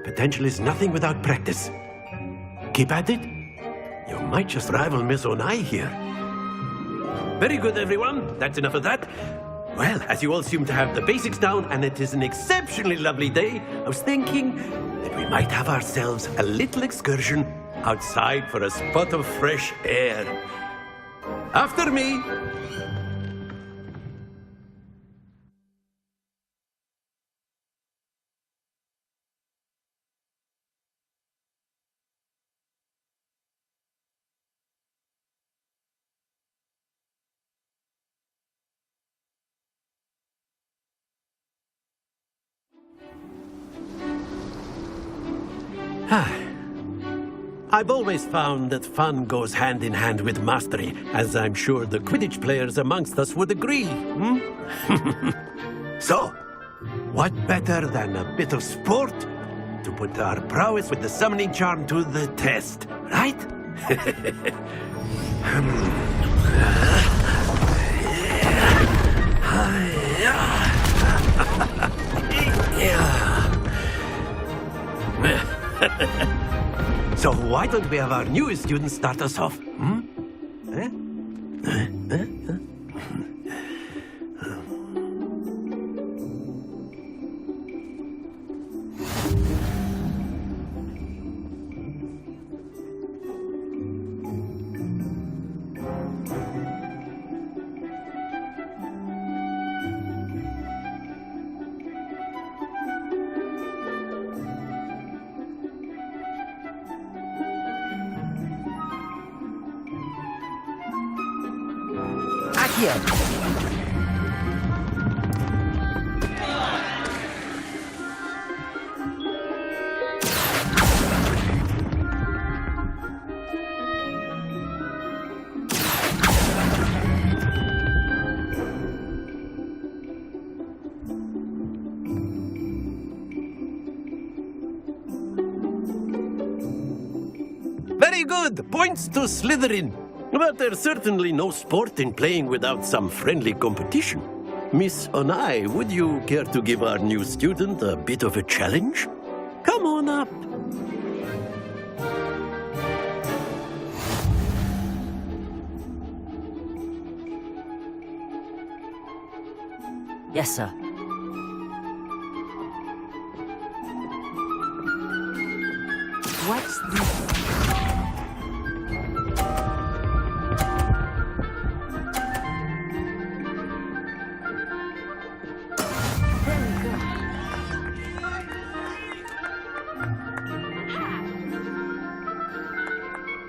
potential is nothing without practice. Keep at it. You might just rival Miss Onai here. Very good, everyone. That's enough of that. Well, as you all seem to have the basics down, and it is an exceptionally lovely day, I was thinking that we might have ourselves a little excursion outside for a spot of fresh air. After me! I've always found that fun goes hand in hand with mastery, as I'm sure the Quidditch players amongst us would agree. So, what better than a bit of sport to put our prowess with the summoning charm to the test, right? So why don't we have our newest student start us off? Very good. Points to Slytherin. But there's certainly no sport in playing without some friendly competition. Miss Onai, would you care to give our new student a bit of a challenge? Come on up. Yes, sir. What's this?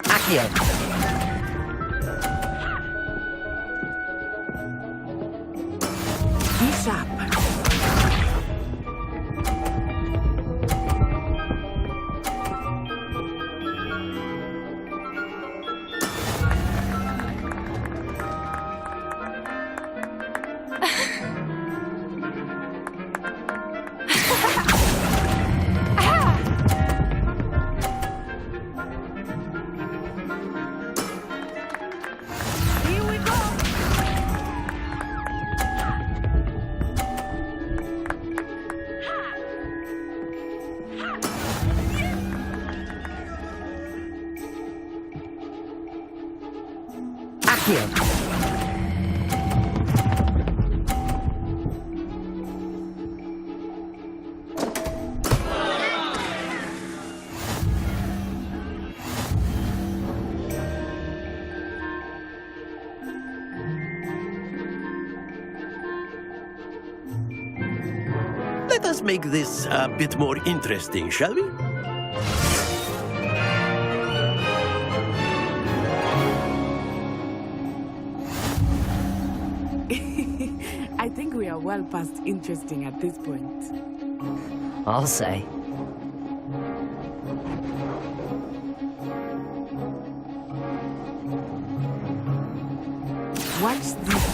Accio. Be sharp. Let us make this a bit more interesting, shall we? I think we are well past interesting at this point. I'll say. Watch this.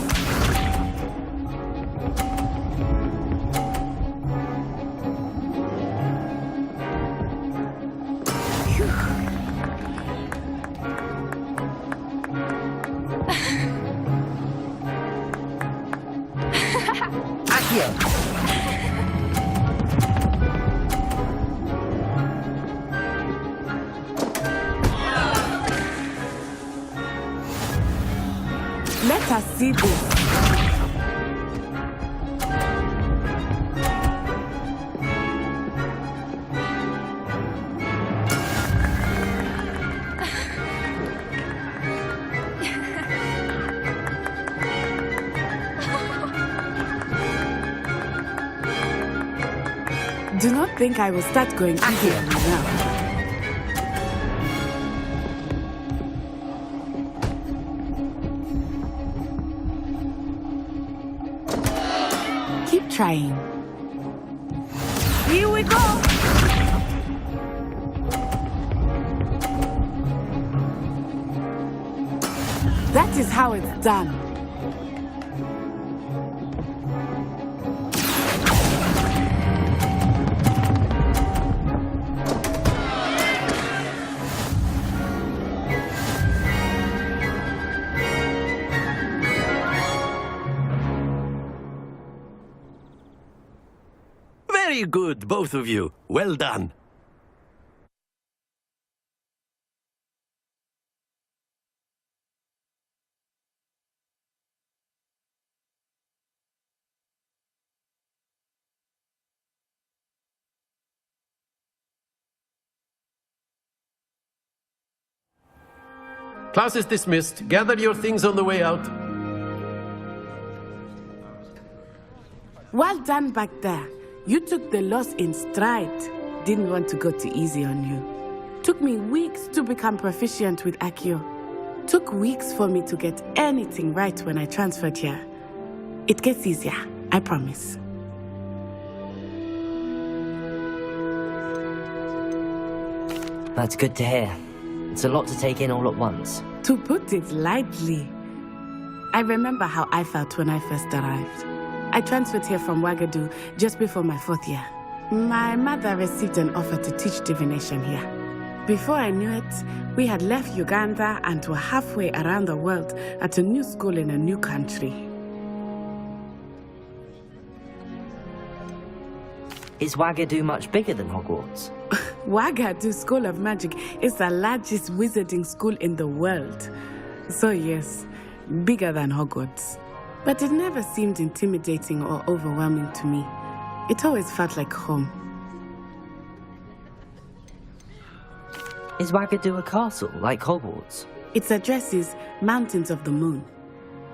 Let us see this. Do not think I will start going easy on you now. Keep trying. Here we go! That is how it's done. Very good, both of you. Well done. Class is dismissed. Gather your things on the way out. Well done back there. You took the loss in stride. Didn't want to go too easy on you. Took me weeks to become proficient with Accio. Took weeks for me to get anything right when I transferred here. It gets easier, I promise. That's good to hear. It's a lot to take in all at once. To put it lightly, I remember how I felt when I first arrived. I transferred here from Wagadu just before my 4th year. My mother received an offer to teach divination here. Before I knew it, we had left Uganda and were halfway around the world at a new school in a new country. Is Wagadu much bigger than Hogwarts? Wagadu School of Magic is the largest wizarding school in the world. So yes, bigger than Hogwarts. But it never seemed intimidating or overwhelming to me. It always felt like home. Is Wagadu a castle, like Hogwarts? Its address is Mountains of the Moon.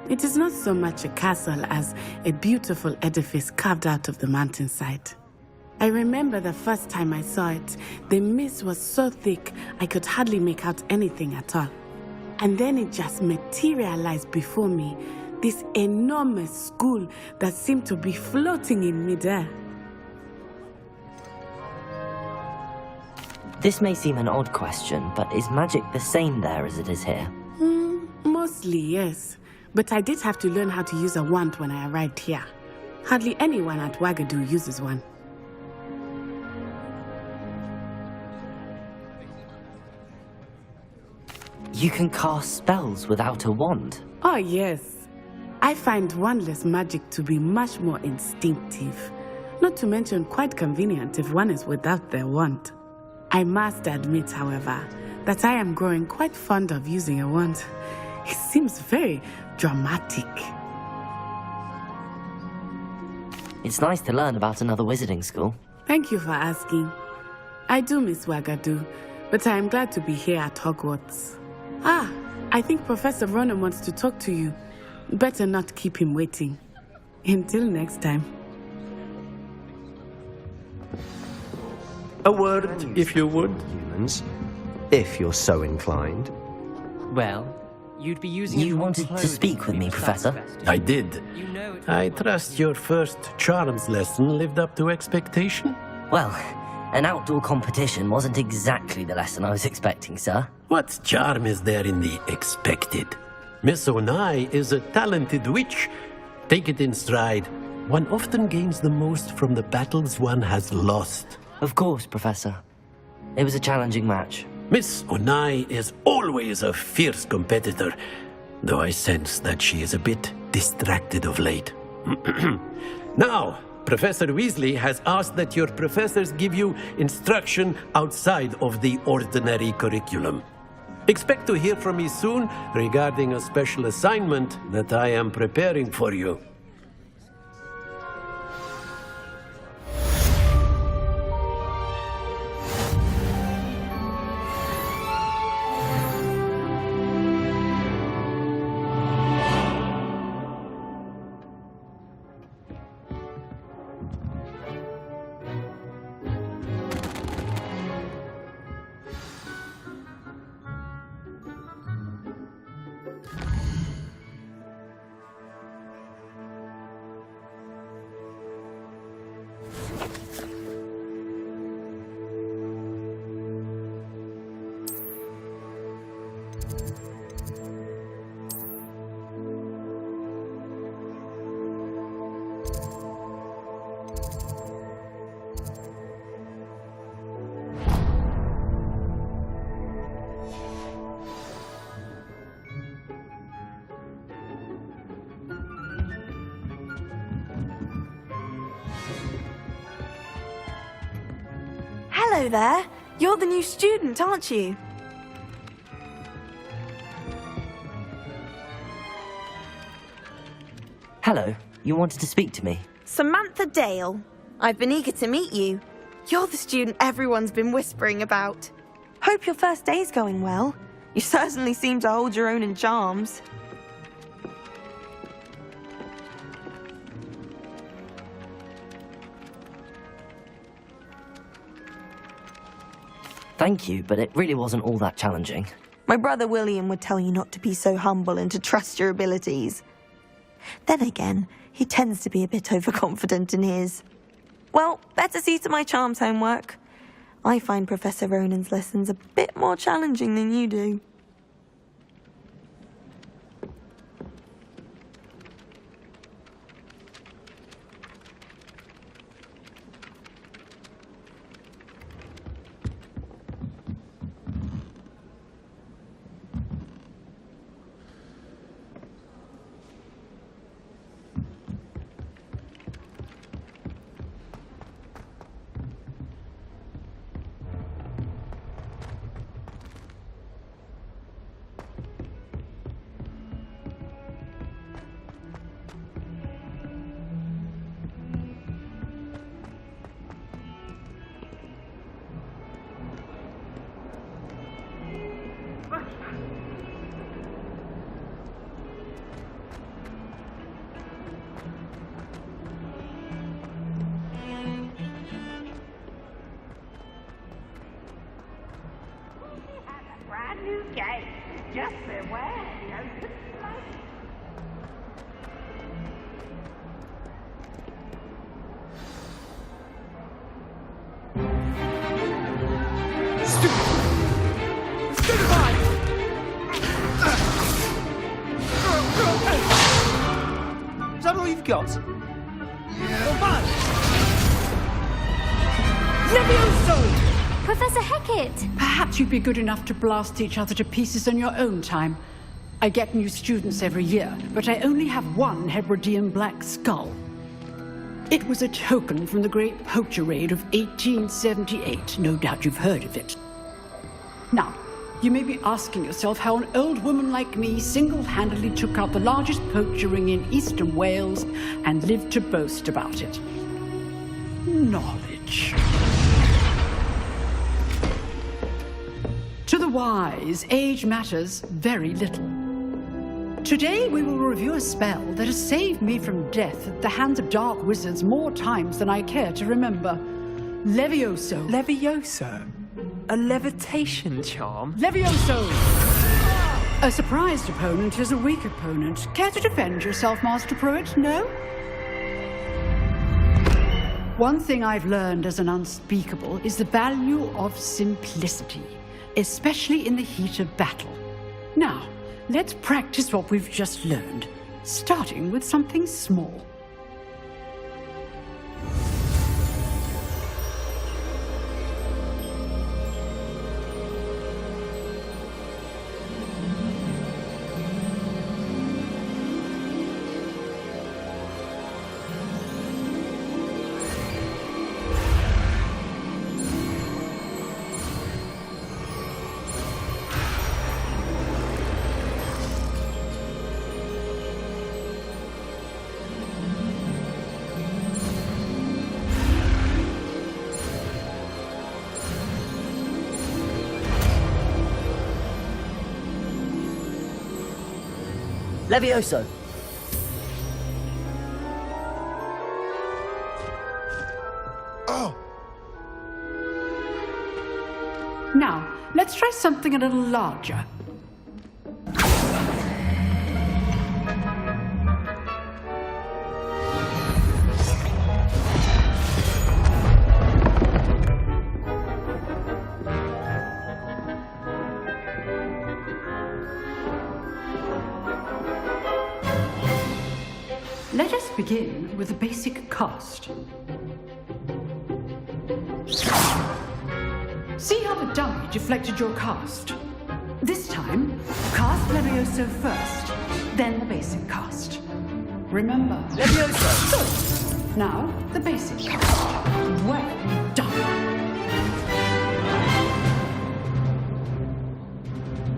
It is not so much a castle as a beautiful edifice carved out of the mountainside. I remember the first time I saw it, the mist was so thick I could hardly make out anything at all. And then it just materialized before me, this enormous school that seemed to be floating in midair. This may seem an odd question, but is magic the same there as it is here? Mostly, yes. But I did have to learn how to use a wand when I arrived here. Hardly anyone at Wagadu uses one. You can cast spells without a wand? Oh, yes. I find wandless magic to be much more instinctive. Not to mention quite convenient if one is without their wand. I must admit, however, that I am growing quite fond of using a wand. It seems very dramatic. It's nice to learn about another wizarding school. Thank you for asking. I do miss Wagadu, but I am glad to be here at Hogwarts. Ah, I think Professor Ronan wants to talk to you. Better not keep him waiting. Until next time. A word, if you would. Humans, if you're so inclined. Well, you'd be using... You wanted to speak with me, Professor? I did. I trust your first charms lesson lived up to expectation? Well, an outdoor competition wasn't exactly the lesson I was expecting, sir. What charm is there in the expected? Miss Onai is a talented witch. Take it in stride. One often gains the most from the battles one has lost. Of course, Professor. It was a challenging match. Miss Onai is always a fierce competitor, though I sense that she is a bit distracted of late. Now, Professor Weasley has asked that your professors give you instruction outside of the ordinary curriculum. Expect to hear from me soon regarding a special assignment that I am preparing for you. Hello there. You're the new student, aren't you? Hello. You wanted to speak to me? Samantha Dale. I've been eager to meet you. You're the student everyone's been whispering about. Hope your first day's going well. You certainly seem to hold your own in charms. Thank you, but it really wasn't all that challenging. My brother William would tell you not to be so humble and to trust your abilities. Then again, he tends to be a bit overconfident in his. Well, better see to my charms homework. I find Professor Ronan's lessons a bit more challenging than you do. Hey, just beware the open flame. Is that all you've got? Levioso! Professor Hecat! Perhaps you'd be good enough to blast each other to pieces on your own time. I get new students every year, but I only have one Hebridean black skull. It was a token from the Great Poacher Raid of 1878. No doubt you've heard of it. Now, you may be asking yourself how an old woman like me single-handedly took out the largest poacher ring in eastern Wales and lived to boast about it. Knowledge. To the wise, age matters very little. Today we will review a spell that has saved me from death at the hands of dark wizards more times than I care to remember. Levioso. Levioso? A levitation charm? Levioso! A surprised opponent is a weak opponent. Care to defend yourself, Master Pruitt? No? One thing I've learned as an unspeakable is the value of simplicity, especially in the heat of battle. Now, let's practice what we've just learned, starting with something small. Levioso! Oh! Now, let's try something a little larger. Let us begin with the basic cast. See how the dummy deflected your cast? This time, cast Levioso first, then the basic cast. Remember, Levioso! Good. Now, the basic cast. Well done.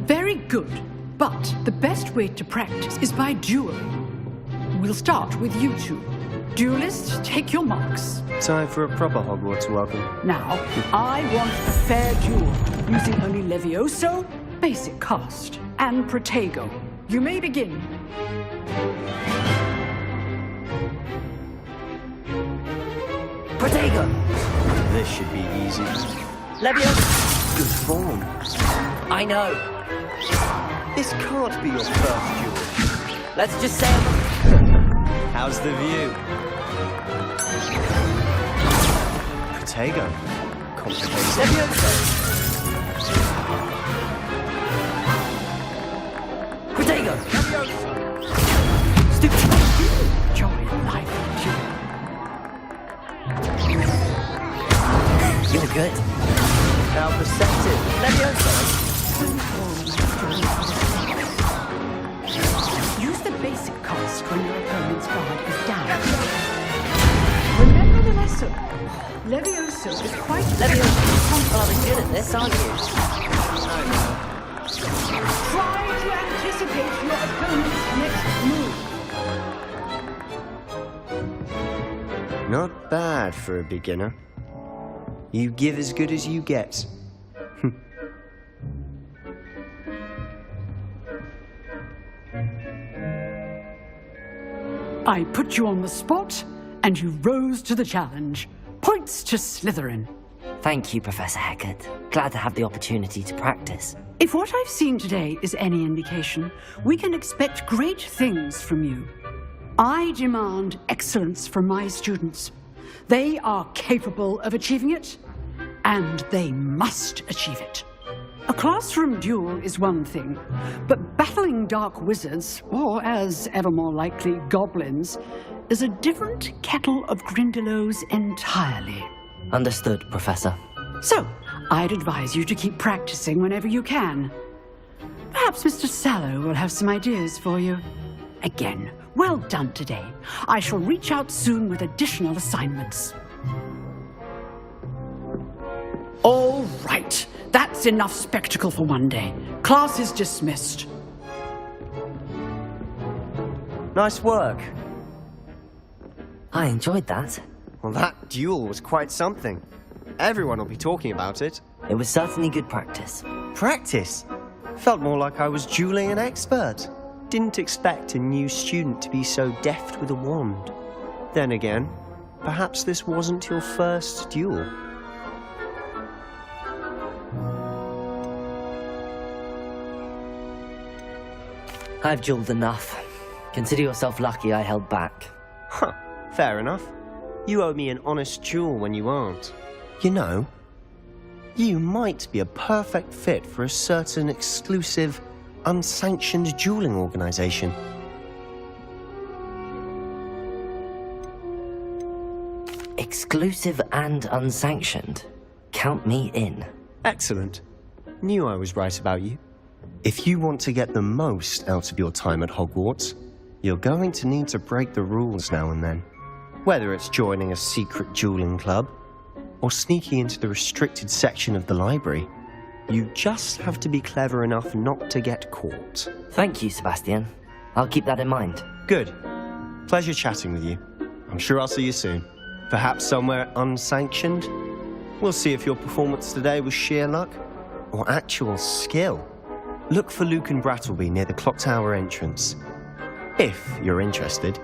Very good, but the best way to practice is by dueling. We'll start with you two. Duelists, take your marks. Time for a proper Hogwarts welcome. Now, I want a fair duel, using only Levioso, basic cast, and Protego. You may begin. Protego! This should be easy. Levioso! Good form. I know. This can't be your first duel. Let's just say How's the view? Protego. Complicated. Levioso! Protego! Stupid. Joy, life, You're good. How perceptive. Levioso! Use the basic cast when your opponent's guard is down. Remember the lesson. Levioso is quite... Levioso, rather good at this, aren't you? Try to anticipate your opponent's next move. Not bad for a beginner. You give as good as you get. I put you on the spot, and you rose to the challenge. Points to Slytherin. Thank you, Professor Hecat. Glad to have the opportunity to practice. If what I've seen today is any indication, we can expect great things from you. I demand excellence from my students. They are capable of achieving it, and they must achieve it. A classroom duel is one thing, but battling dark wizards, or as ever more likely, goblins, is a different kettle of Grindylows entirely. Understood, Professor. So, I'd advise you to keep practicing whenever you can. Perhaps Mr. Sallow will have some ideas for you. Again, well done today. I shall reach out soon with additional assignments. All right. That's enough spectacle for one day. Class is dismissed. Nice work. I enjoyed that. Well, that duel was quite something. Everyone will be talking about it. It was certainly good practice. Practice? Felt more like I was dueling an expert. Didn't expect a new student to be so deft with a wand. Then again, perhaps this wasn't your first duel. I've dueled enough. Consider yourself lucky I held back. Huh, fair enough. You owe me an honest duel when you aren't. You know, you might be a perfect fit for a certain exclusive, unsanctioned dueling organization. Exclusive and unsanctioned. Count me in. Excellent. Knew I was right about you. If you want to get the most out of your time at Hogwarts, you're going to need to break the rules now and then. Whether it's joining a secret dueling club, or sneaking into the restricted section of the library, you just have to be clever enough not to get caught. Thank you, Sebastian. I'll keep that in mind. Good. Pleasure chatting with you. I'm sure I'll see you soon. Perhaps somewhere unsanctioned? We'll see if your performance today was sheer luck, or actual skill. Look for Luke and Brattleby near the clock tower entrance, if you're interested.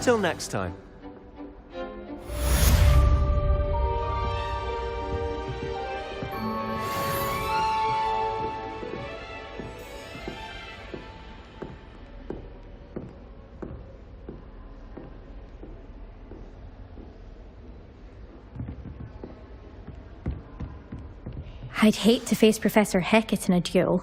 Till next time. I'd hate to face Professor Hecat in a duel.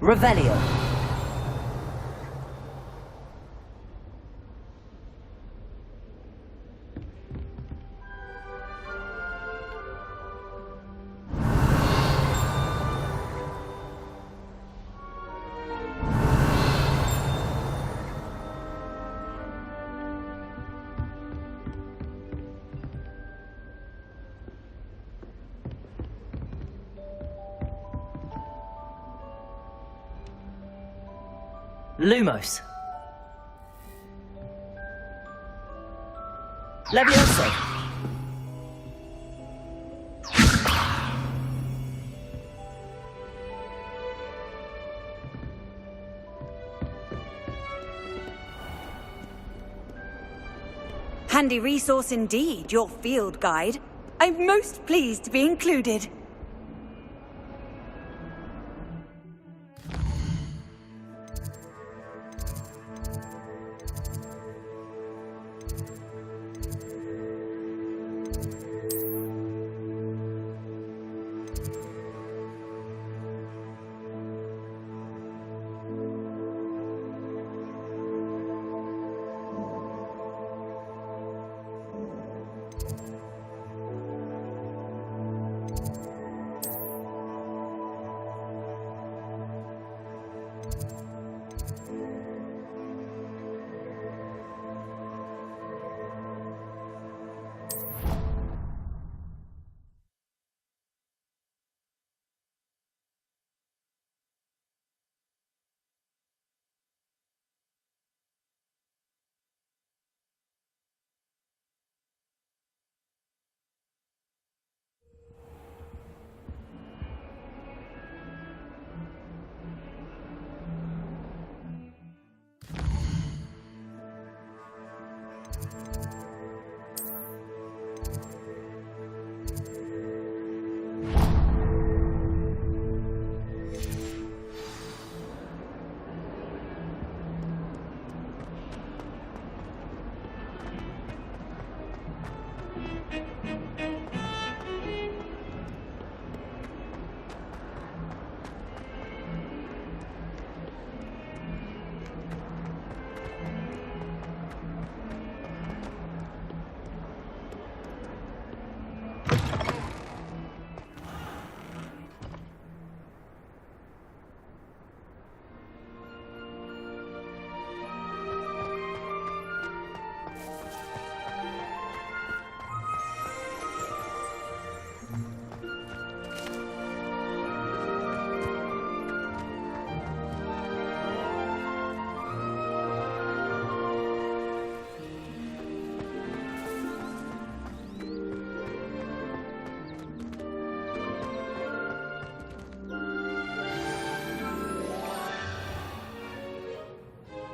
Revelio. Lumos. Levioso. Handy resource indeed, your field guide. I'm most pleased to be included.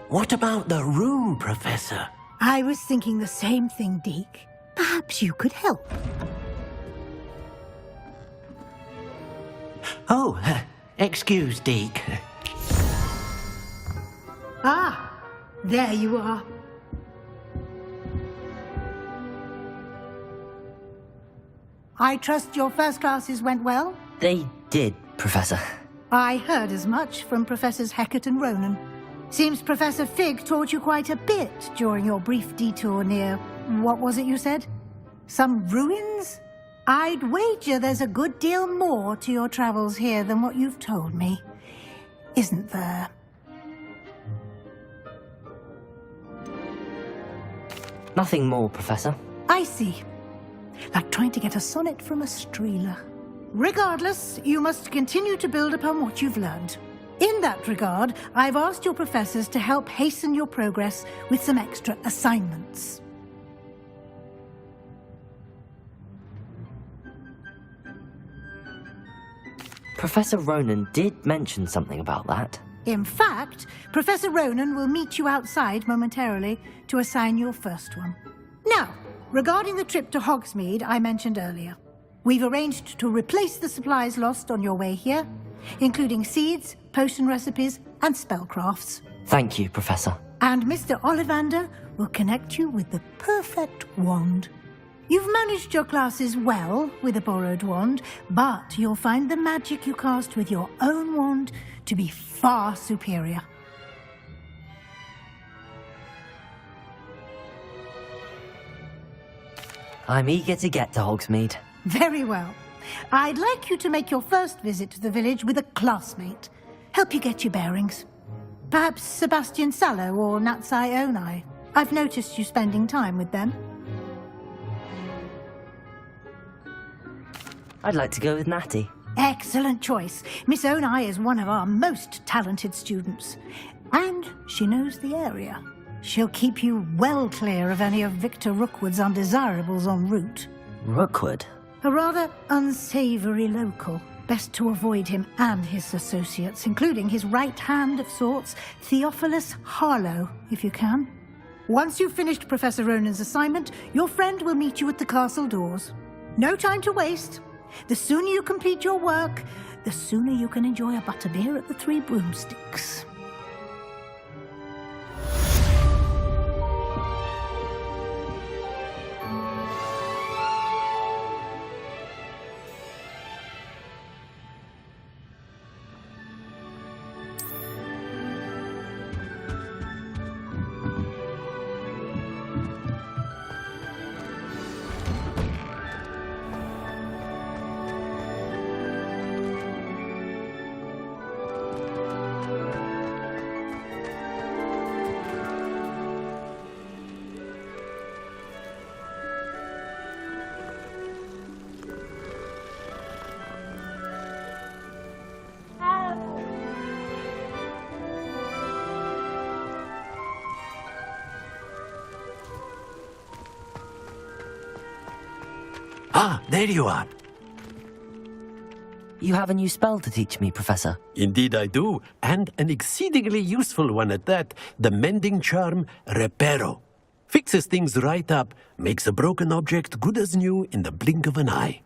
What about the room, Professor? I was thinking the same thing, Deke. Perhaps you could help. Oh, excuse, Deke. Ah, there you are. I trust your first classes went well? They did, Professor. I heard as much from Professors Hecat and Ronan. Seems Professor Fig taught you quite a bit during your brief detour near... what was it you said? Some ruins? I'd wager there's a good deal more to your travels here than what you've told me. Isn't there? Nothing more, Professor. I see. Like trying to get a sonnet from a streeler. Regardless, you must continue to build upon what you've learned. In that regard, I've asked your professors to help hasten your progress with some extra assignments. Professor Ronan did mention something about that. In fact, Professor Ronan will meet you outside momentarily to assign your first one. Now, regarding the trip to Hogsmeade I mentioned earlier, we've arranged to replace the supplies lost on your way here, including seeds, potion recipes, and spellcrafts. Thank you, Professor. And Mr. Ollivander will connect you with the perfect wand. You've managed your classes well with a borrowed wand, but you'll find the magic you cast with your own wand to be far superior. I'm eager to get to Hogsmeade. Very well. I'd like you to make your first visit to the village with a classmate. Help you get your bearings. Perhaps Sebastian Sallow or Natsai Onai. I've noticed you spending time with them. I'd like to go with Natty. Excellent choice. Miss Onai is one of our most talented students. And she knows the area. She'll keep you well clear of any of Victor Rookwood's undesirables en route. Rookwood? A rather unsavory local. Best to avoid him and his associates, including his right hand of sorts, Theophilus Harlow, if you can. Once you've finished Professor Ronan's assignment, your friend will meet you at the castle doors. No time to waste. The sooner you complete your work, the sooner you can enjoy a butterbeer at the Three Broomsticks. Ah, there you are. You have a new spell to teach me, Professor. Indeed I do, and an exceedingly useful one at that. The mending charm, Reparo. Fixes things right up, makes a broken object good as new in the blink of an eye.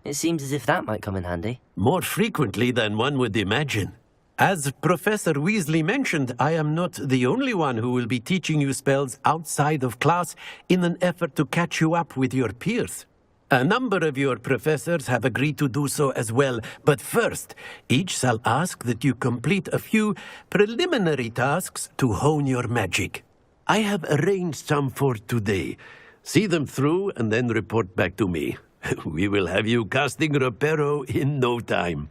It seems as if that might come in handy. More frequently than one would imagine. As Professor Weasley mentioned, I am not the only one who will be teaching you spells outside of class in an effort to catch you up with your peers. A number of your professors have agreed to do so as well, but first, each shall ask that you complete a few preliminary tasks to hone your magic. I have arranged some for today. See them through and then report back to me. We will have you casting Reparo in no time.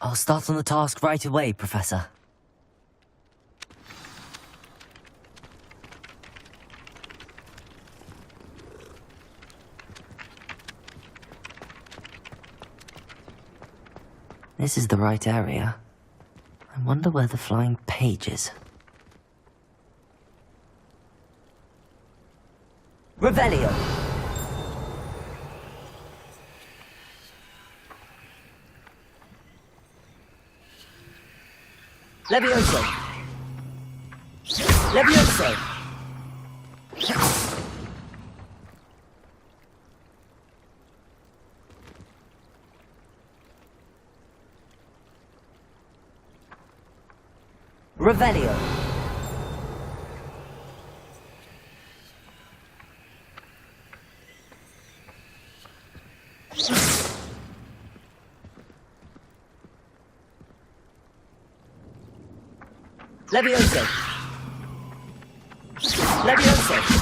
I'll start on the task right away, Professor. This is the right area. I wonder where the flying page is. Revelio! Levioso! Levioso! Revelio! Levioso! Levioso!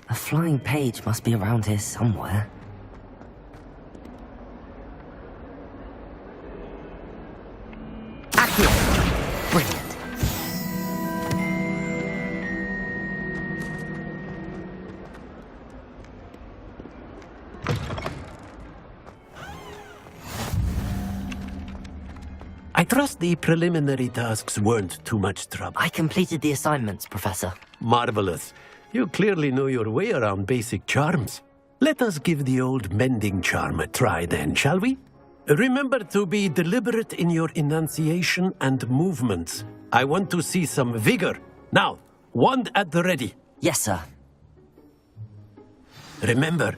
A flying page must be around here somewhere. Accio! Brilliant. I trust the preliminary tasks weren't too much trouble. I completed the assignments, Professor. Marvelous. You clearly know your way around basic charms. Let us give the old mending charm a try then, shall we? Remember to be deliberate in your enunciation and movements. I want to see some vigor. Now, wand at the ready. Yes, sir. Remember,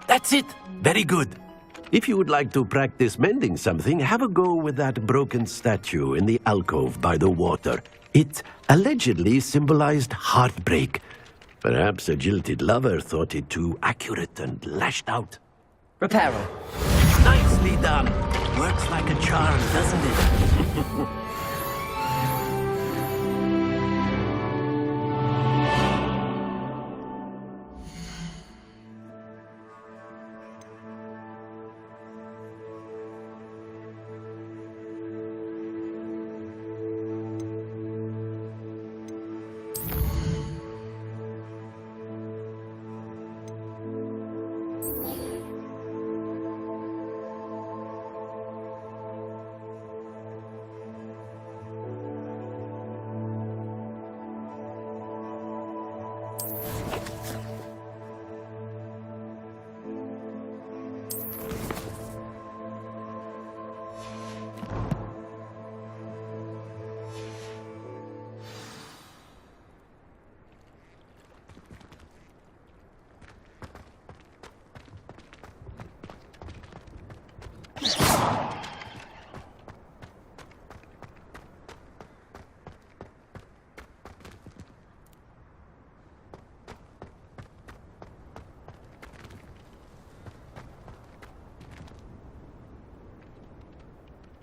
that's it. Very good. If you would like to practice mending something, have a go with that broken statue in the alcove by the water. It allegedly symbolized heartbreak. Perhaps a jilted lover thought it too accurate and lashed out. Reparo. Nicely done. Works like a charm, doesn't it?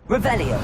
Revelio.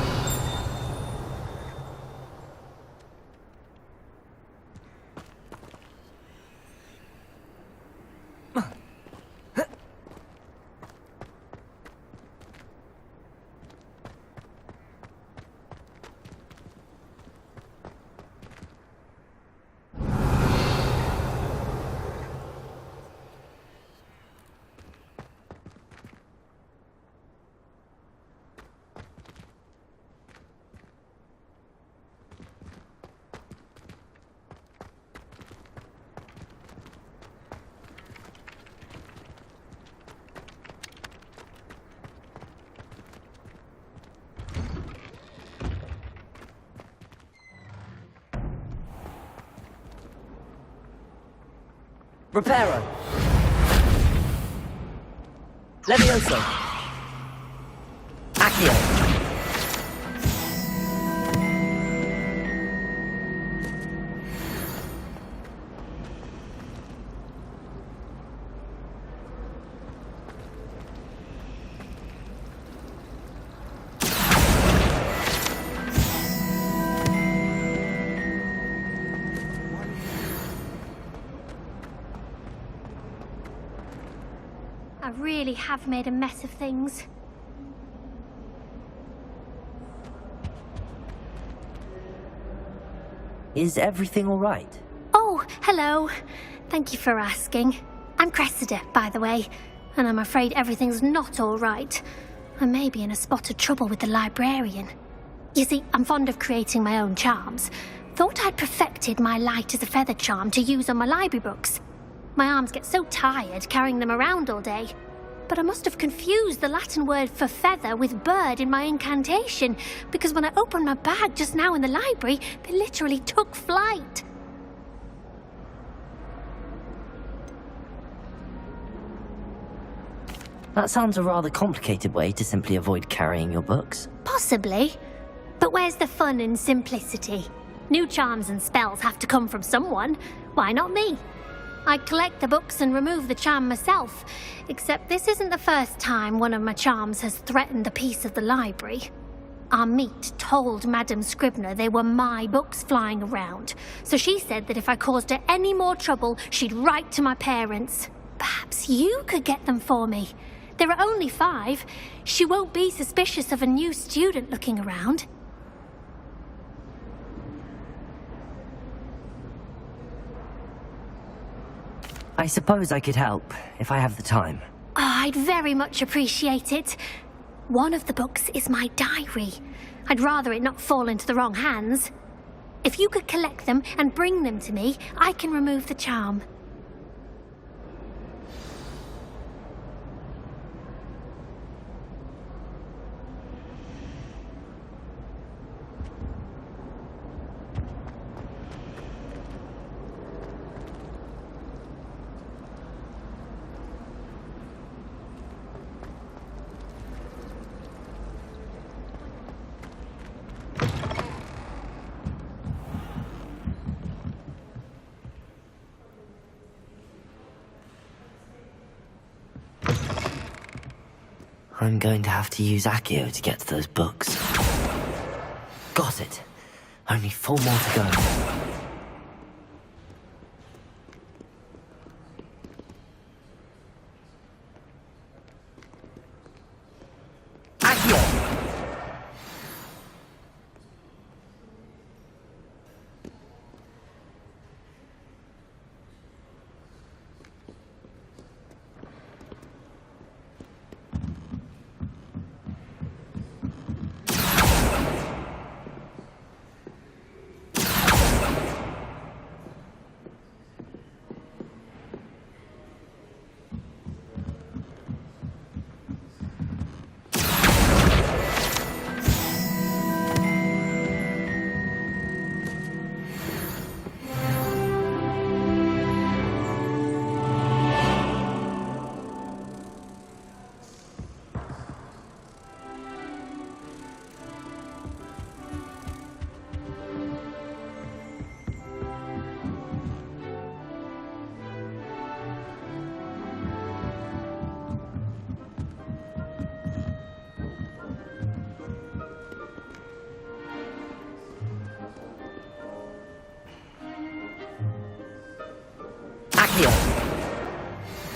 Reparo! Levioso! Accio! I really have made a mess of things. Is everything all right? Oh, hello. Thank you for asking. I'm Cressida, by the way, and I'm afraid everything's not all right. I may be in a spot of trouble with the librarian. You see, I'm fond of creating my own charms. Thought I'd perfected my light as a feather charm to use on my library books. My arms get so tired carrying them around all day. But I must have confused the Latin word for feather with bird in my incantation, because when I opened my bag just now in the library, they literally took flight. That sounds a rather complicated way to simply avoid carrying your books. Possibly. But where's the fun in simplicity? New charms and spells have to come from someone. Why not me? I collect the books and remove the charm myself, except this isn't the first time one of my charms has threatened the peace of the library. Our meet told Madame Scribner they were my books flying around, so she said that if I caused her any more trouble, she'd write to my parents. Perhaps you could get them for me. There are only 5. She won't be suspicious of a new student looking around. I suppose I could help, if I have the time. Oh, I'd very much appreciate it. One of the books is my diary. I'd rather it not fall into the wrong hands. If you could collect them and bring them to me, I can remove the charm. I'm going to have to use Accio to get to those books. Got it. Only 4 more to go.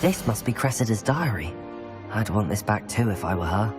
This must be Cressida's diary. I'd want this back too if I were her.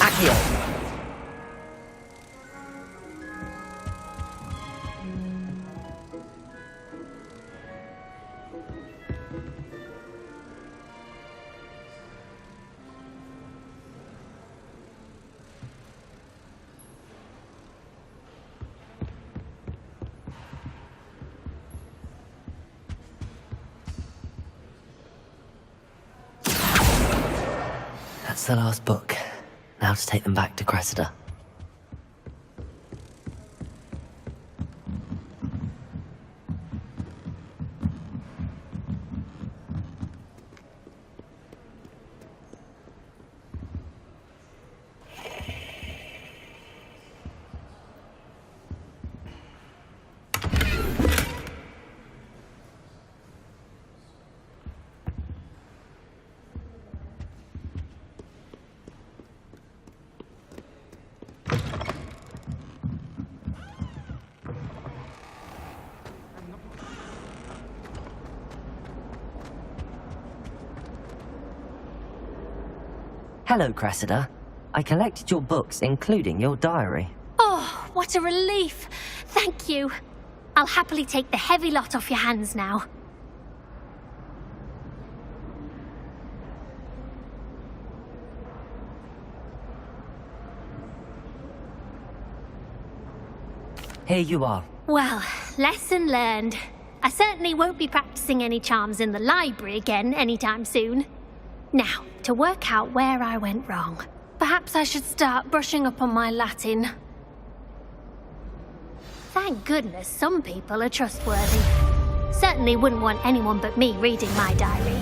Accio! That's the last book. Now to take them back to Cressida. Hello, Cressida. I collected your books, including your diary. Oh, what a relief. Thank you. I'll happily take the heavy lot off your hands now. Here you are. Well, lesson learned. I certainly won't be practicing any charms in the library again anytime soon. Now, to work out where I went wrong. Perhaps I should start brushing up on my Latin. Thank goodness some people are trustworthy. Certainly wouldn't want anyone but me reading my diary.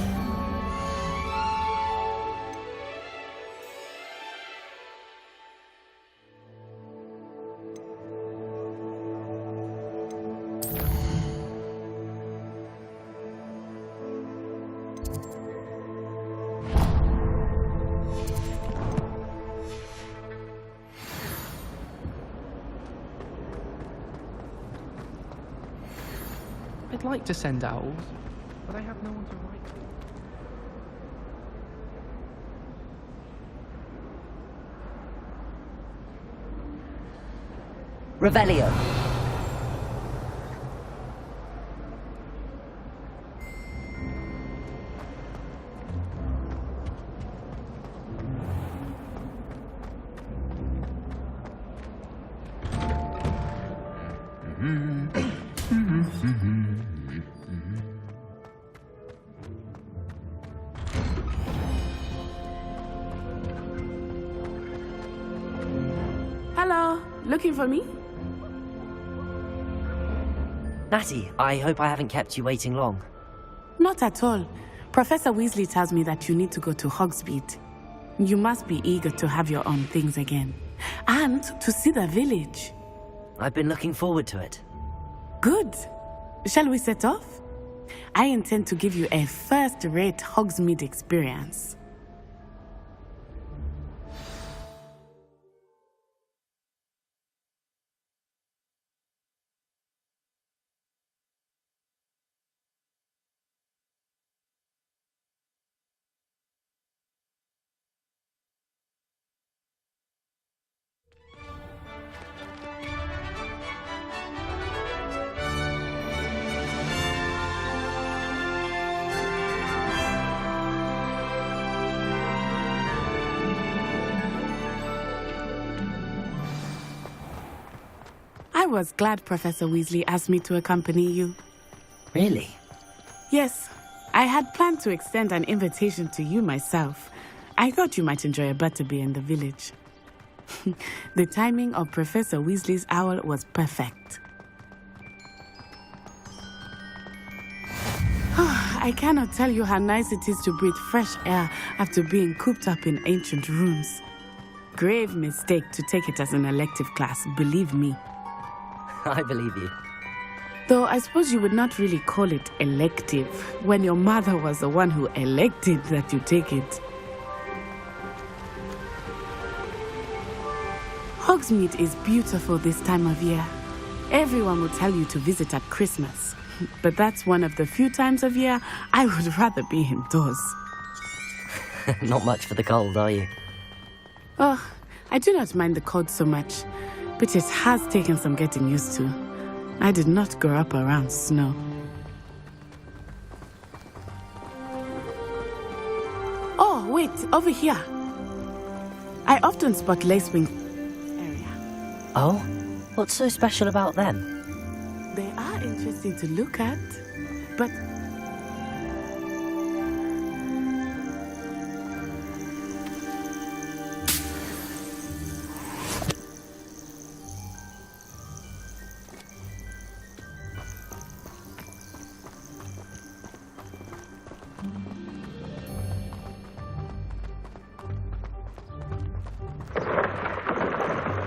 I'd like to send owls, but I have no one to write to. Revelio. Hello, looking for me? Natty, I hope I haven't kept you waiting long. Not at all. Professor Weasley tells me that you need to go to Hogsmeade. You must be eager to have your own things again. And to see the village. I've been looking forward to it. Good. Shall we set off? I intend to give you a first-rate Hogsmeade experience. I was glad Professor Weasley asked me to accompany you. Really? Yes, I had planned to extend an invitation to you myself. I thought you might enjoy a butterbeer in the village. The timing of Professor Weasley's owl was perfect. I cannot tell you how nice it is to breathe fresh air after being cooped up in ancient rooms. Grave mistake to take it as an elective class, believe me. I believe you. Though I suppose you would not really call it elective when your mother was the one who elected that you take it. Hogsmeade is beautiful this time of year. Everyone will tell you to visit at Christmas. But that's one of the few times of year I would rather be indoors. Not much for the cold, are you? Oh, I do not mind the cold so much, but it has taken some getting used to. I did not grow up around snow. Oh, wait, over here. I often spot lacewing area. Oh? What's so special about them? They are interesting to look at, but...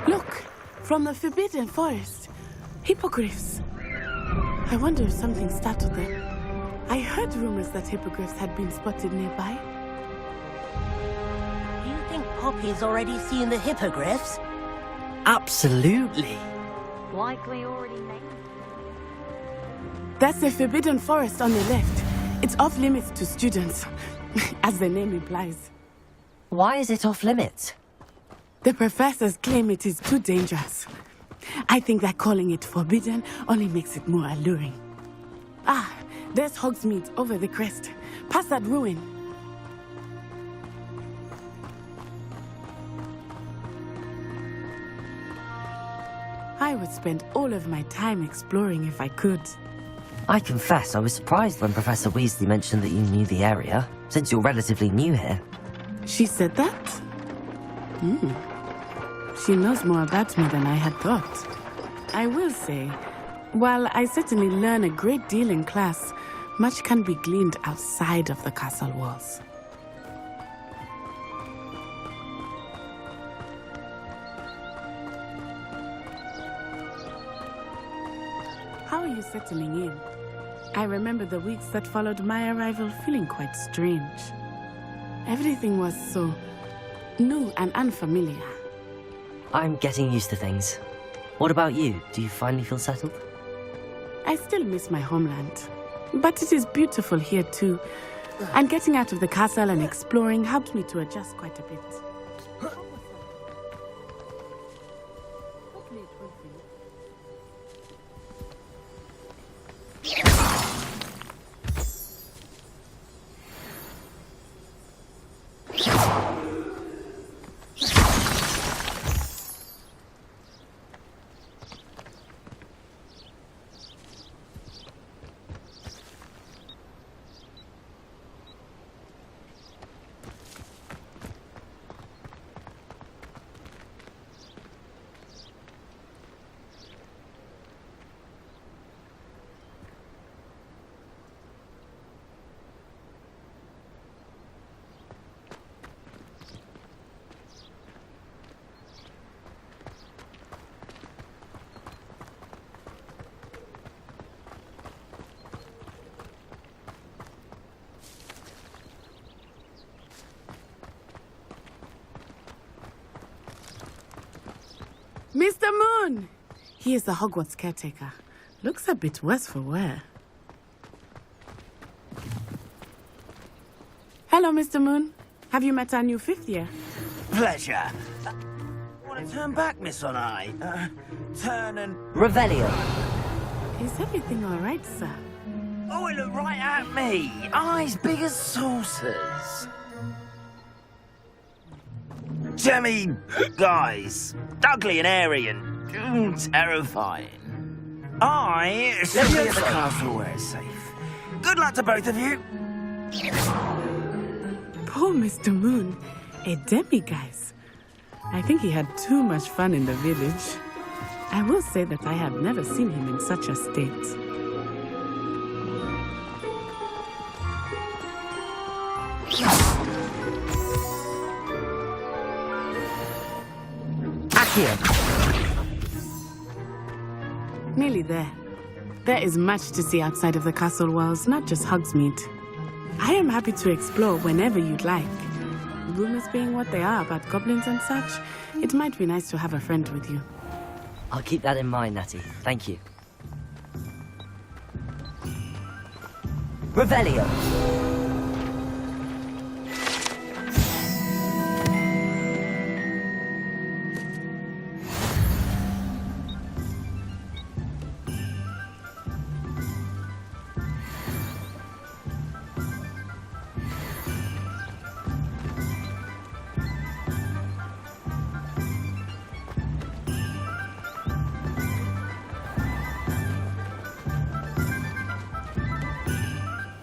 Look, from the Forbidden Forest, hippogriffs. I wonder if something startled them. I heard rumors that hippogriffs had been spotted nearby. You think Poppy's already seen the hippogriffs? Absolutely. Likely already named. That's the Forbidden Forest on the left. It's off limits to students, as the name implies. Why is it off limits? The professors claim it is too dangerous. I think that calling it forbidden only makes it more alluring. Ah, there's Hogsmeade over the crest. Past that ruin. I would spend all of my time exploring if I could. I confess I was surprised when Professor Weasley mentioned that you knew the area, since you're relatively new here. She said that? She knows more about me than I had thought. I will say, while I certainly learn a great deal in class, much can be gleaned outside of the castle walls. How are you settling in? I remember the weeks that followed my arrival feeling quite strange. Everything was so new and unfamiliar. I'm getting used to things. What about you? Do you finally feel settled? I still miss my homeland. But it is beautiful here too. And getting out of the castle and exploring helped me to adjust quite a bit. Mr. Moon! He is the Hogwarts caretaker. Looks a bit worse for wear. Hello, Mr. Moon. Have you met our new fifth year? Pleasure. Want to turn back, Miss Onai? Turn and... Revelio. Is everything all right, sir? Oh, it looked right at me. Eyes big as saucers. Jemmy, guys. Ugly and airy and terrifying. I shall be at the castle where it's safe. Good luck to both of you. Poor Mr. Moon. A demiguise? I think he had too much fun in the village. I will say that I have never seen him in such a state. Nearly there. There is much to see outside of the castle walls, not just Hogsmeade. I am happy to explore whenever you'd like. Rumors being what they are about goblins and such, it might be nice to have a friend with you. I'll keep that in mind, Natty. Thank you. Revelio!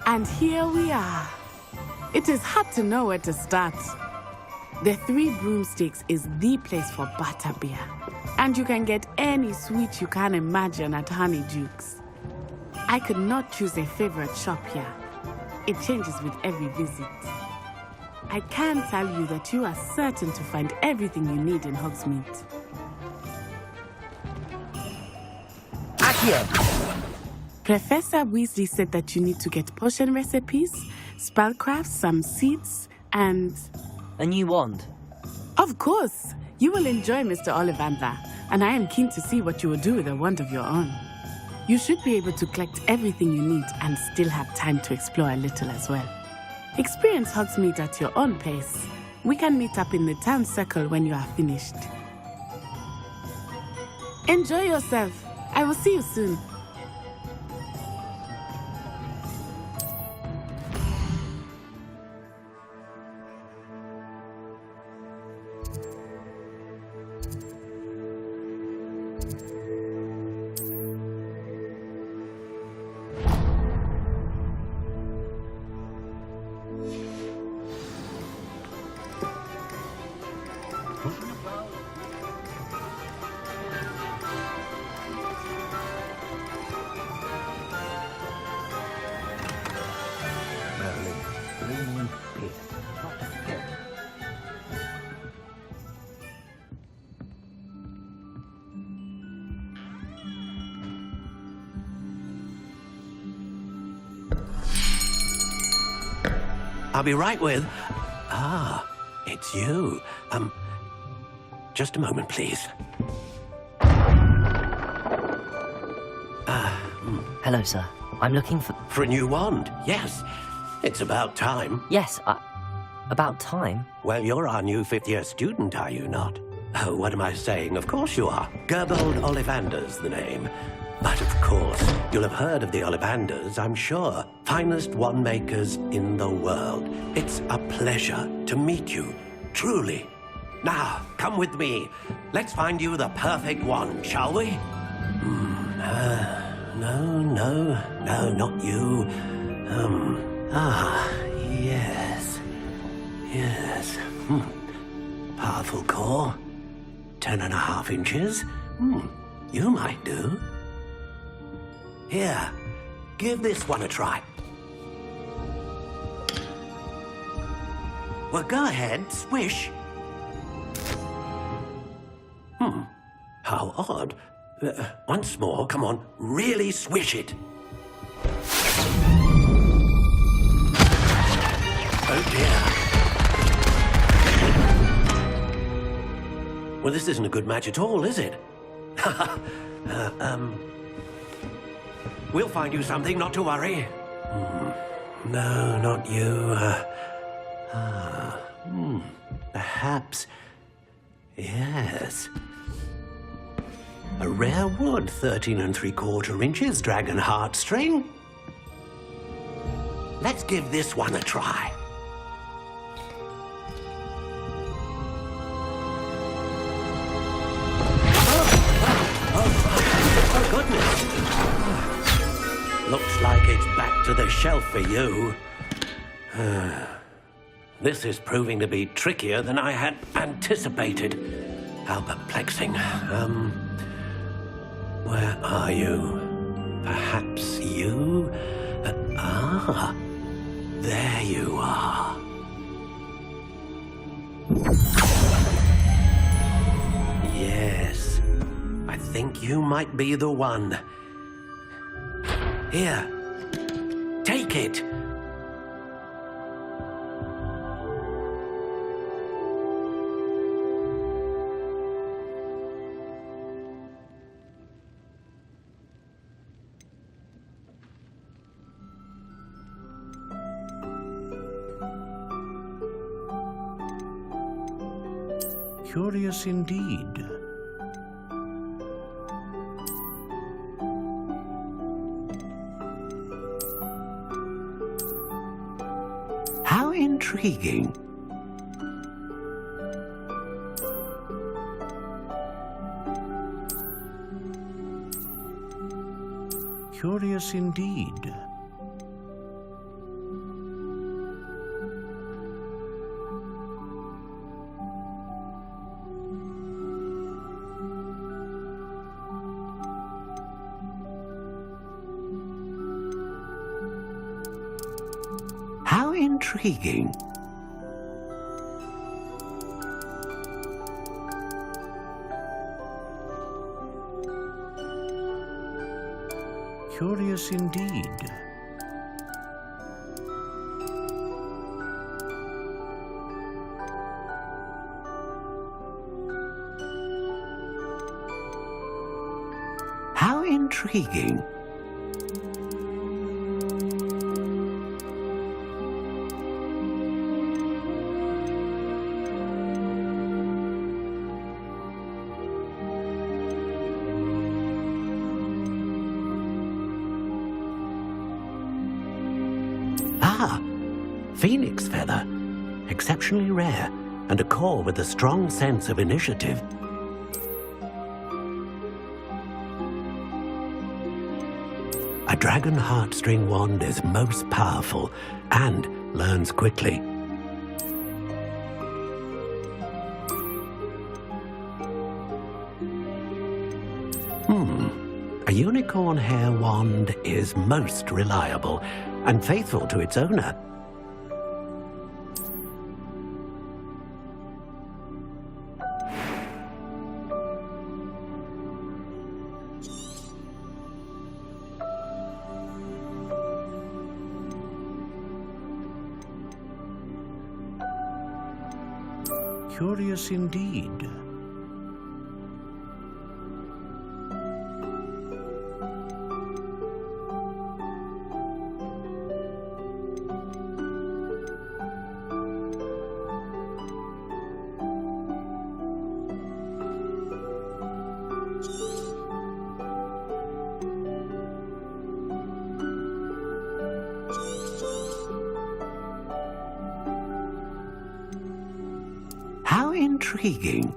And here we are. It is hard to know where to start. The Three Broomsticks is the place for butterbeer. And you can get any sweet you can imagine at Honeydukes. I could not choose a favorite shop here. It changes with every visit. I can tell you that you are certain to find everything you need in Hogsmeade. Accio! Professor Weasley said that you need to get potion recipes, spellcrafts, some seeds, and... A new wand? Of course! You will enjoy Mr. Ollivander, and I am keen to see what you will do with a wand of your own. You should be able to collect everything you need and still have time to explore a little as well. Experience Hogsmeade at your own pace. We can meet up in the town circle when you are finished. Enjoy yourself. I will see you soon. I'll be right with... Ah, it's you. Just a moment, please. Hello, sir. I'm looking for... For a new wand, yes. It's about time. Yes, about time? Well, you're our new fifth-year student, are you not? Oh, what am I saying? Of course you are. Gerbold Ollivander's the name. But of course, you'll have heard of the Ollivanders, I'm sure. Finest wand makers in the world. It's a pleasure to meet you, truly. Now, come with me. Let's find you the perfect wand, shall we? No, not you. Yes. Powerful core. 10.5 inches. You might do. Here, give this one a try. Well, go ahead, swish. How odd. Once more, come on, really swish it. Oh dear. Well, this isn't a good match at all, is it? We'll find you something, not to worry. No, not you. Perhaps... Yes. A rare wood, 13 3/4 inches, dragon heartstring. Let's give this one a try. Oh, goodness. Looks like it's back to the shelf for you. This is proving to be trickier than I had anticipated. How perplexing. Where are you? Perhaps you? There you are. Yes, I think you might be the one. Here, take it. Curious indeed. How intriguing. Curious indeed. How intriguing. Curious indeed. How intriguing. Phoenix feather. Exceptionally rare, and a core with a strong sense of initiative. A dragon heartstring wand is most powerful and learns quickly. A unicorn hair wand is most reliable and faithful to its owner. Curious indeed. How intriguing.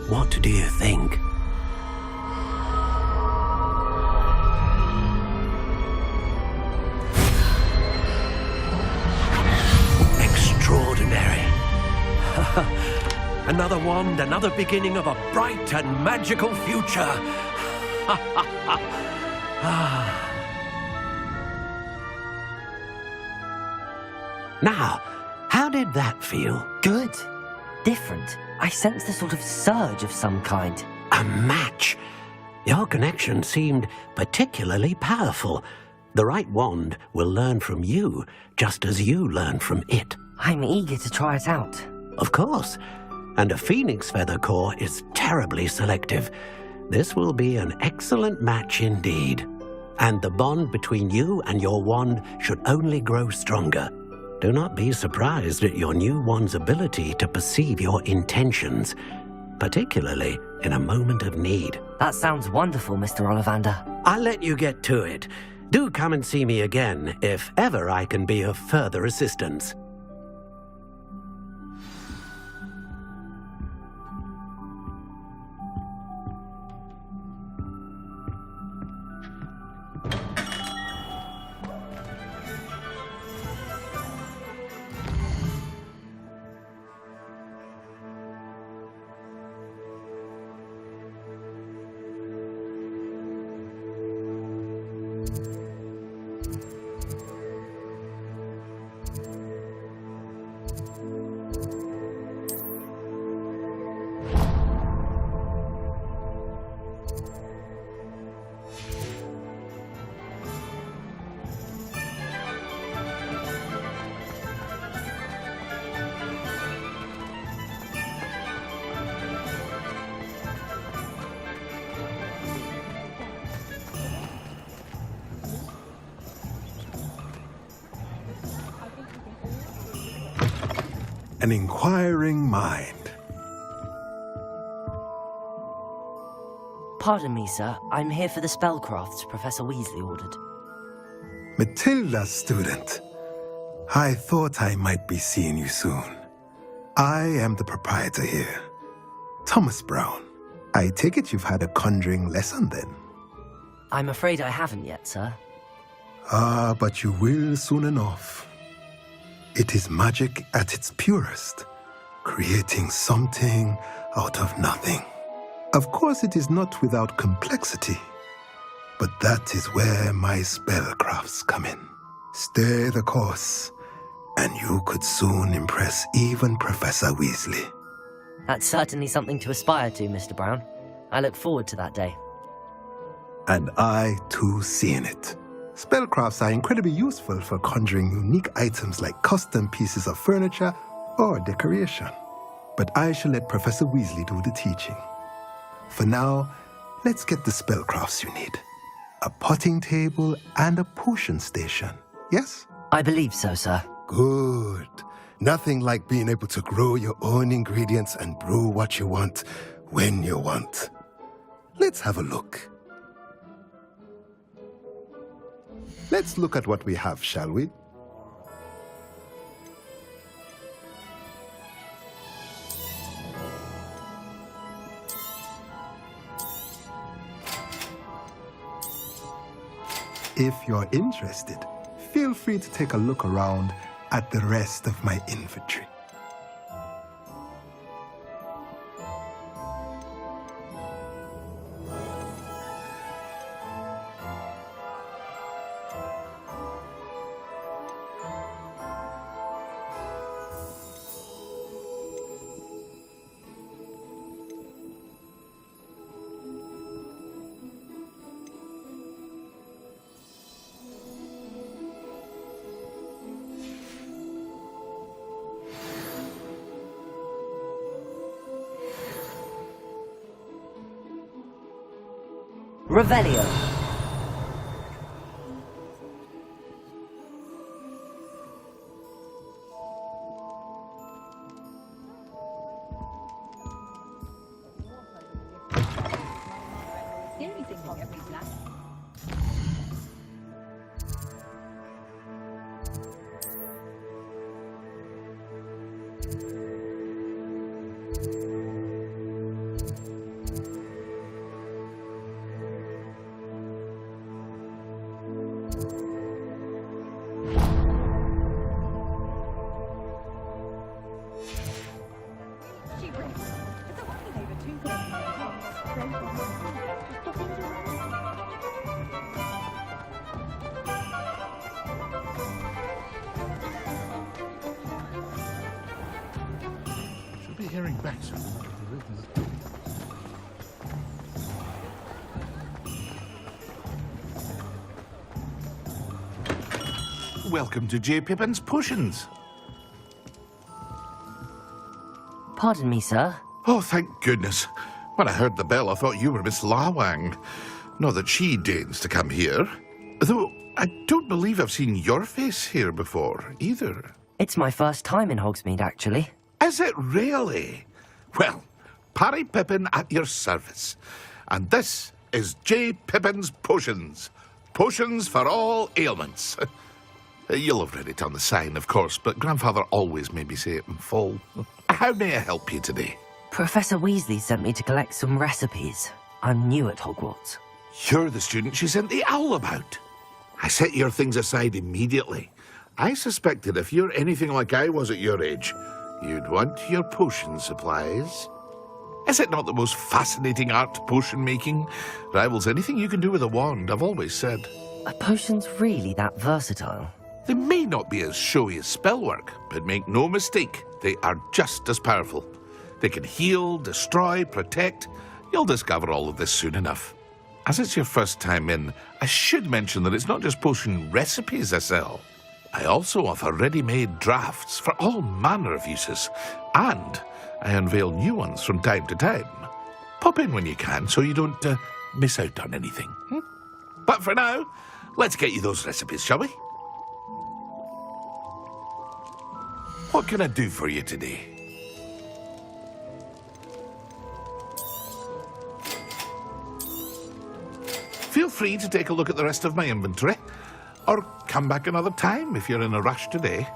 What do you think? Extraordinary. Another wand, another beginning of a bright and magical future. Now, how did that feel? Good. Different. I sensed a sort of surge of some kind. A match. Your connection seemed particularly powerful. The right wand will learn from you, just as you learn from it. I'm eager to try it out. Of course. And a phoenix feather core is terribly selective. This will be an excellent match indeed. And the bond between you and your wand should only grow stronger. Do not be surprised at your new wand's ability to perceive your intentions, particularly in a moment of need. That sounds wonderful, Mr. Ollivander. I'll let you get to it. Do come and see me again if ever I can be of further assistance. An inquiring mind. Pardon me, sir. I'm here for the spellcrafts Professor Weasley ordered. Matilda, student. I thought I might be seeing you soon. I am the proprietor here, Thomas Brown. I take it you've had a conjuring lesson then? I'm afraid I haven't yet, sir. Ah, but you will soon enough. It is magic at its purest, creating something out of nothing. Of course, it is not without complexity, but that is where my spellcrafts come in. Stay the course, and you could soon impress even Professor Weasley. That's certainly something to aspire to, Mr. Brown. I look forward to that day. And I, too, seeing it. Spellcrafts are incredibly useful for conjuring unique items like custom pieces of furniture or decoration. But I shall let Professor Weasley do the teaching. For now, let's get the spellcrafts you need. A potting table and a potion station, yes? I believe so, sir. Good. Nothing like being able to grow your own ingredients and brew what you want when you want. Let's have a look. Let's look at what we have, shall we? If you're interested, feel free to take a look around at the rest of my inventory. Revelio. Should be hearing back soon. Welcome to J. Pippin's Potions. Pardon me, sir. Oh, thank goodness. When I heard the bell, I thought you were Miss Lawang. Not that she deigns to come here. Though, I don't believe I've seen your face here before, either. It's my first time in Hogsmeade, actually. Is it really? Well, Parry Pippin at your service. And this is J. Pippin's Potions. Potions for all ailments. You'll have read it on the sign, of course, but Grandfather always made me say it in full. How may I help you today? Professor Weasley sent me to collect some recipes. I'm new at Hogwarts. You're the student she sent the owl about. I set your things aside immediately. I suspected if you're anything like I was at your age, you'd want your potion supplies. Is it not the most fascinating art, potion making? Rivals anything you can do with a wand, I've always said. Are potions really that versatile? They may not be as showy as spellwork, but make no mistake, they are just as powerful. They can heal, destroy, protect. You'll discover all of this soon enough. As it's your first time in, I should mention that it's not just potion recipes I sell. I also offer ready-made drafts for all manner of uses, and I unveil new ones from time to time. Pop in when you can so you don't miss out on anything. But for now, let's get you those recipes, shall we? What can I do for you today? Feel free to take a look at the rest of my inventory, or come back another time if you're in a rush today.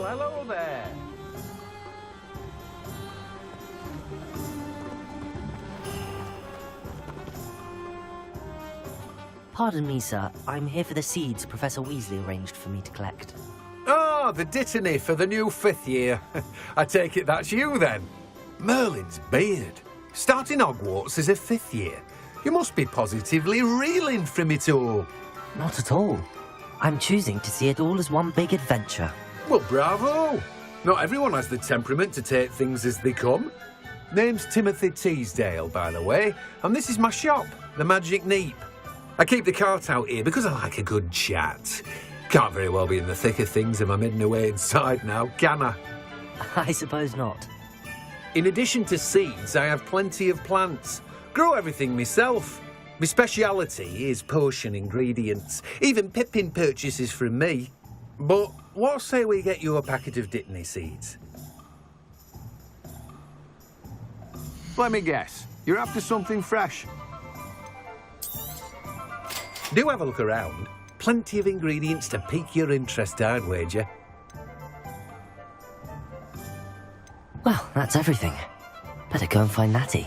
Hello there. Pardon me, sir. I'm here for the seeds Professor Weasley arranged for me to collect. Oh, the dittany for the new 5th year. I take it that's you, then. Merlin's beard. Starting Hogwarts as a 5th year. You must be positively reeling from it all. Not at all. I'm choosing to see it all as one big adventure. Well, bravo. Not everyone has the temperament to take things as they come. Name's Timothy Teasdale, by the way, and this is my shop, the Magic Neep. I keep the cart out here because I like a good chat. Can't very well be in the thick of things if I'm hidden away inside now, can I? I suppose not. In addition to seeds, I have plenty of plants. Grow everything myself. My speciality is potion ingredients. Even Pippin purchases from me. But what say we get you a packet of Dittany seeds? Let me guess. You're after something fresh. Do have a look around. Plenty of ingredients to pique your interest, I'd wager. Well, that's everything. Better go and find Natty.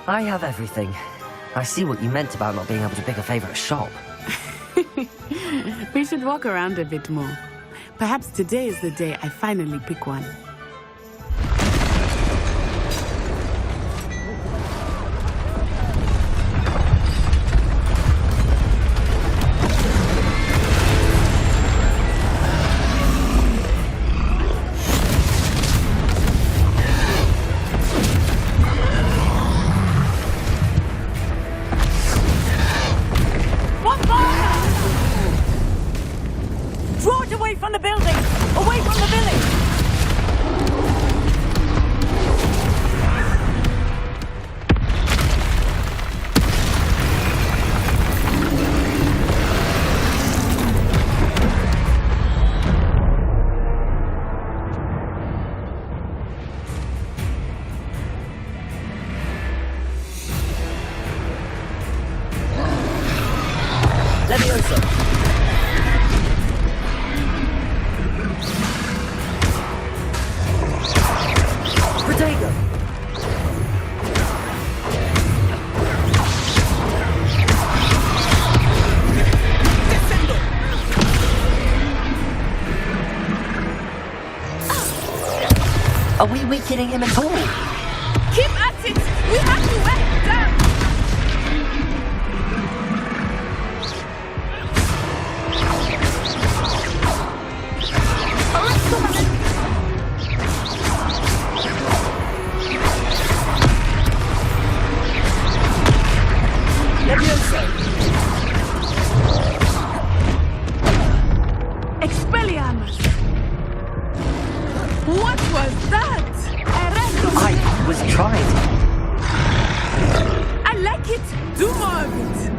I have everything. I see what you meant about not being able to pick a favorite shop. We should walk around a bit more. Perhaps today is the day I finally pick one. Draw it away from the building! Away from the village! Leviosa! Protego! Are we weakening him at all? Keep at it! We have to wear him down! Expelliarmus! What was that? I was trying. I like it! Do more of it!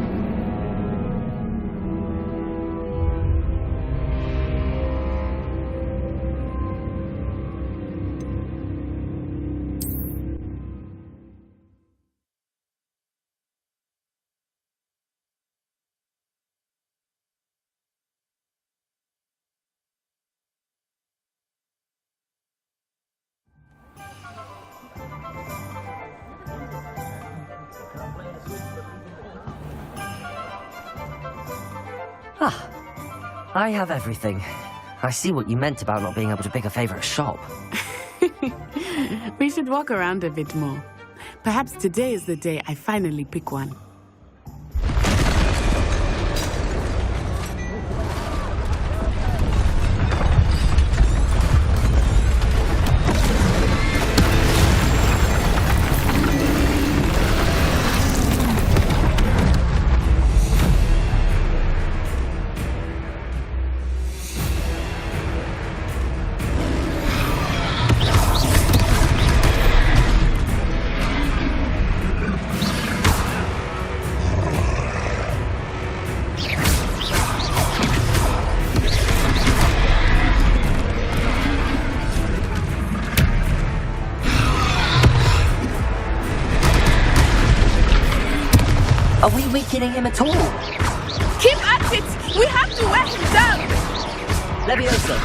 Ah, I have everything. I see what you meant about not being able to pick a favorite shop. We should walk around a bit more. Perhaps today is the day I finally pick one. Are we weakening him at all? Keep at it! We have to wear him down! Leviosa!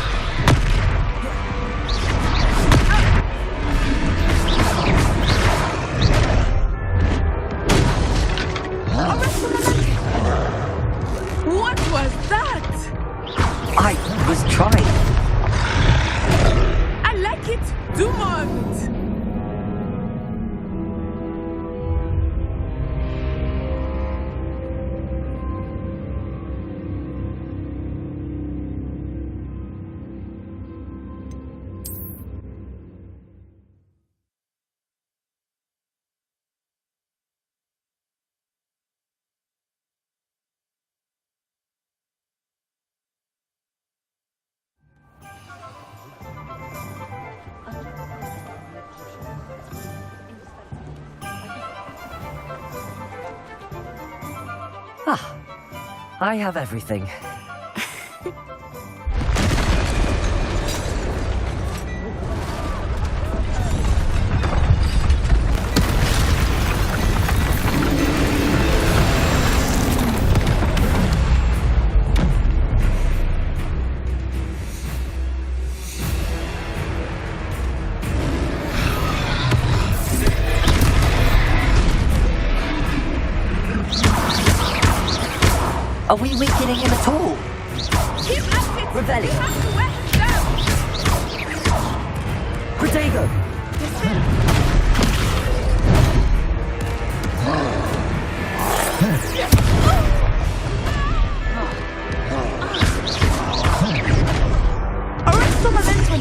What was that? I was trying. I like it! Do more of it! Ah, I have everything. Are we weakening him at all? Keep at it! Revelli. We have to wear him down! Protego! Arrest the momentum!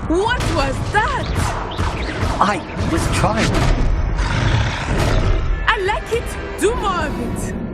What was that? I was trying. I like it! Do more of it!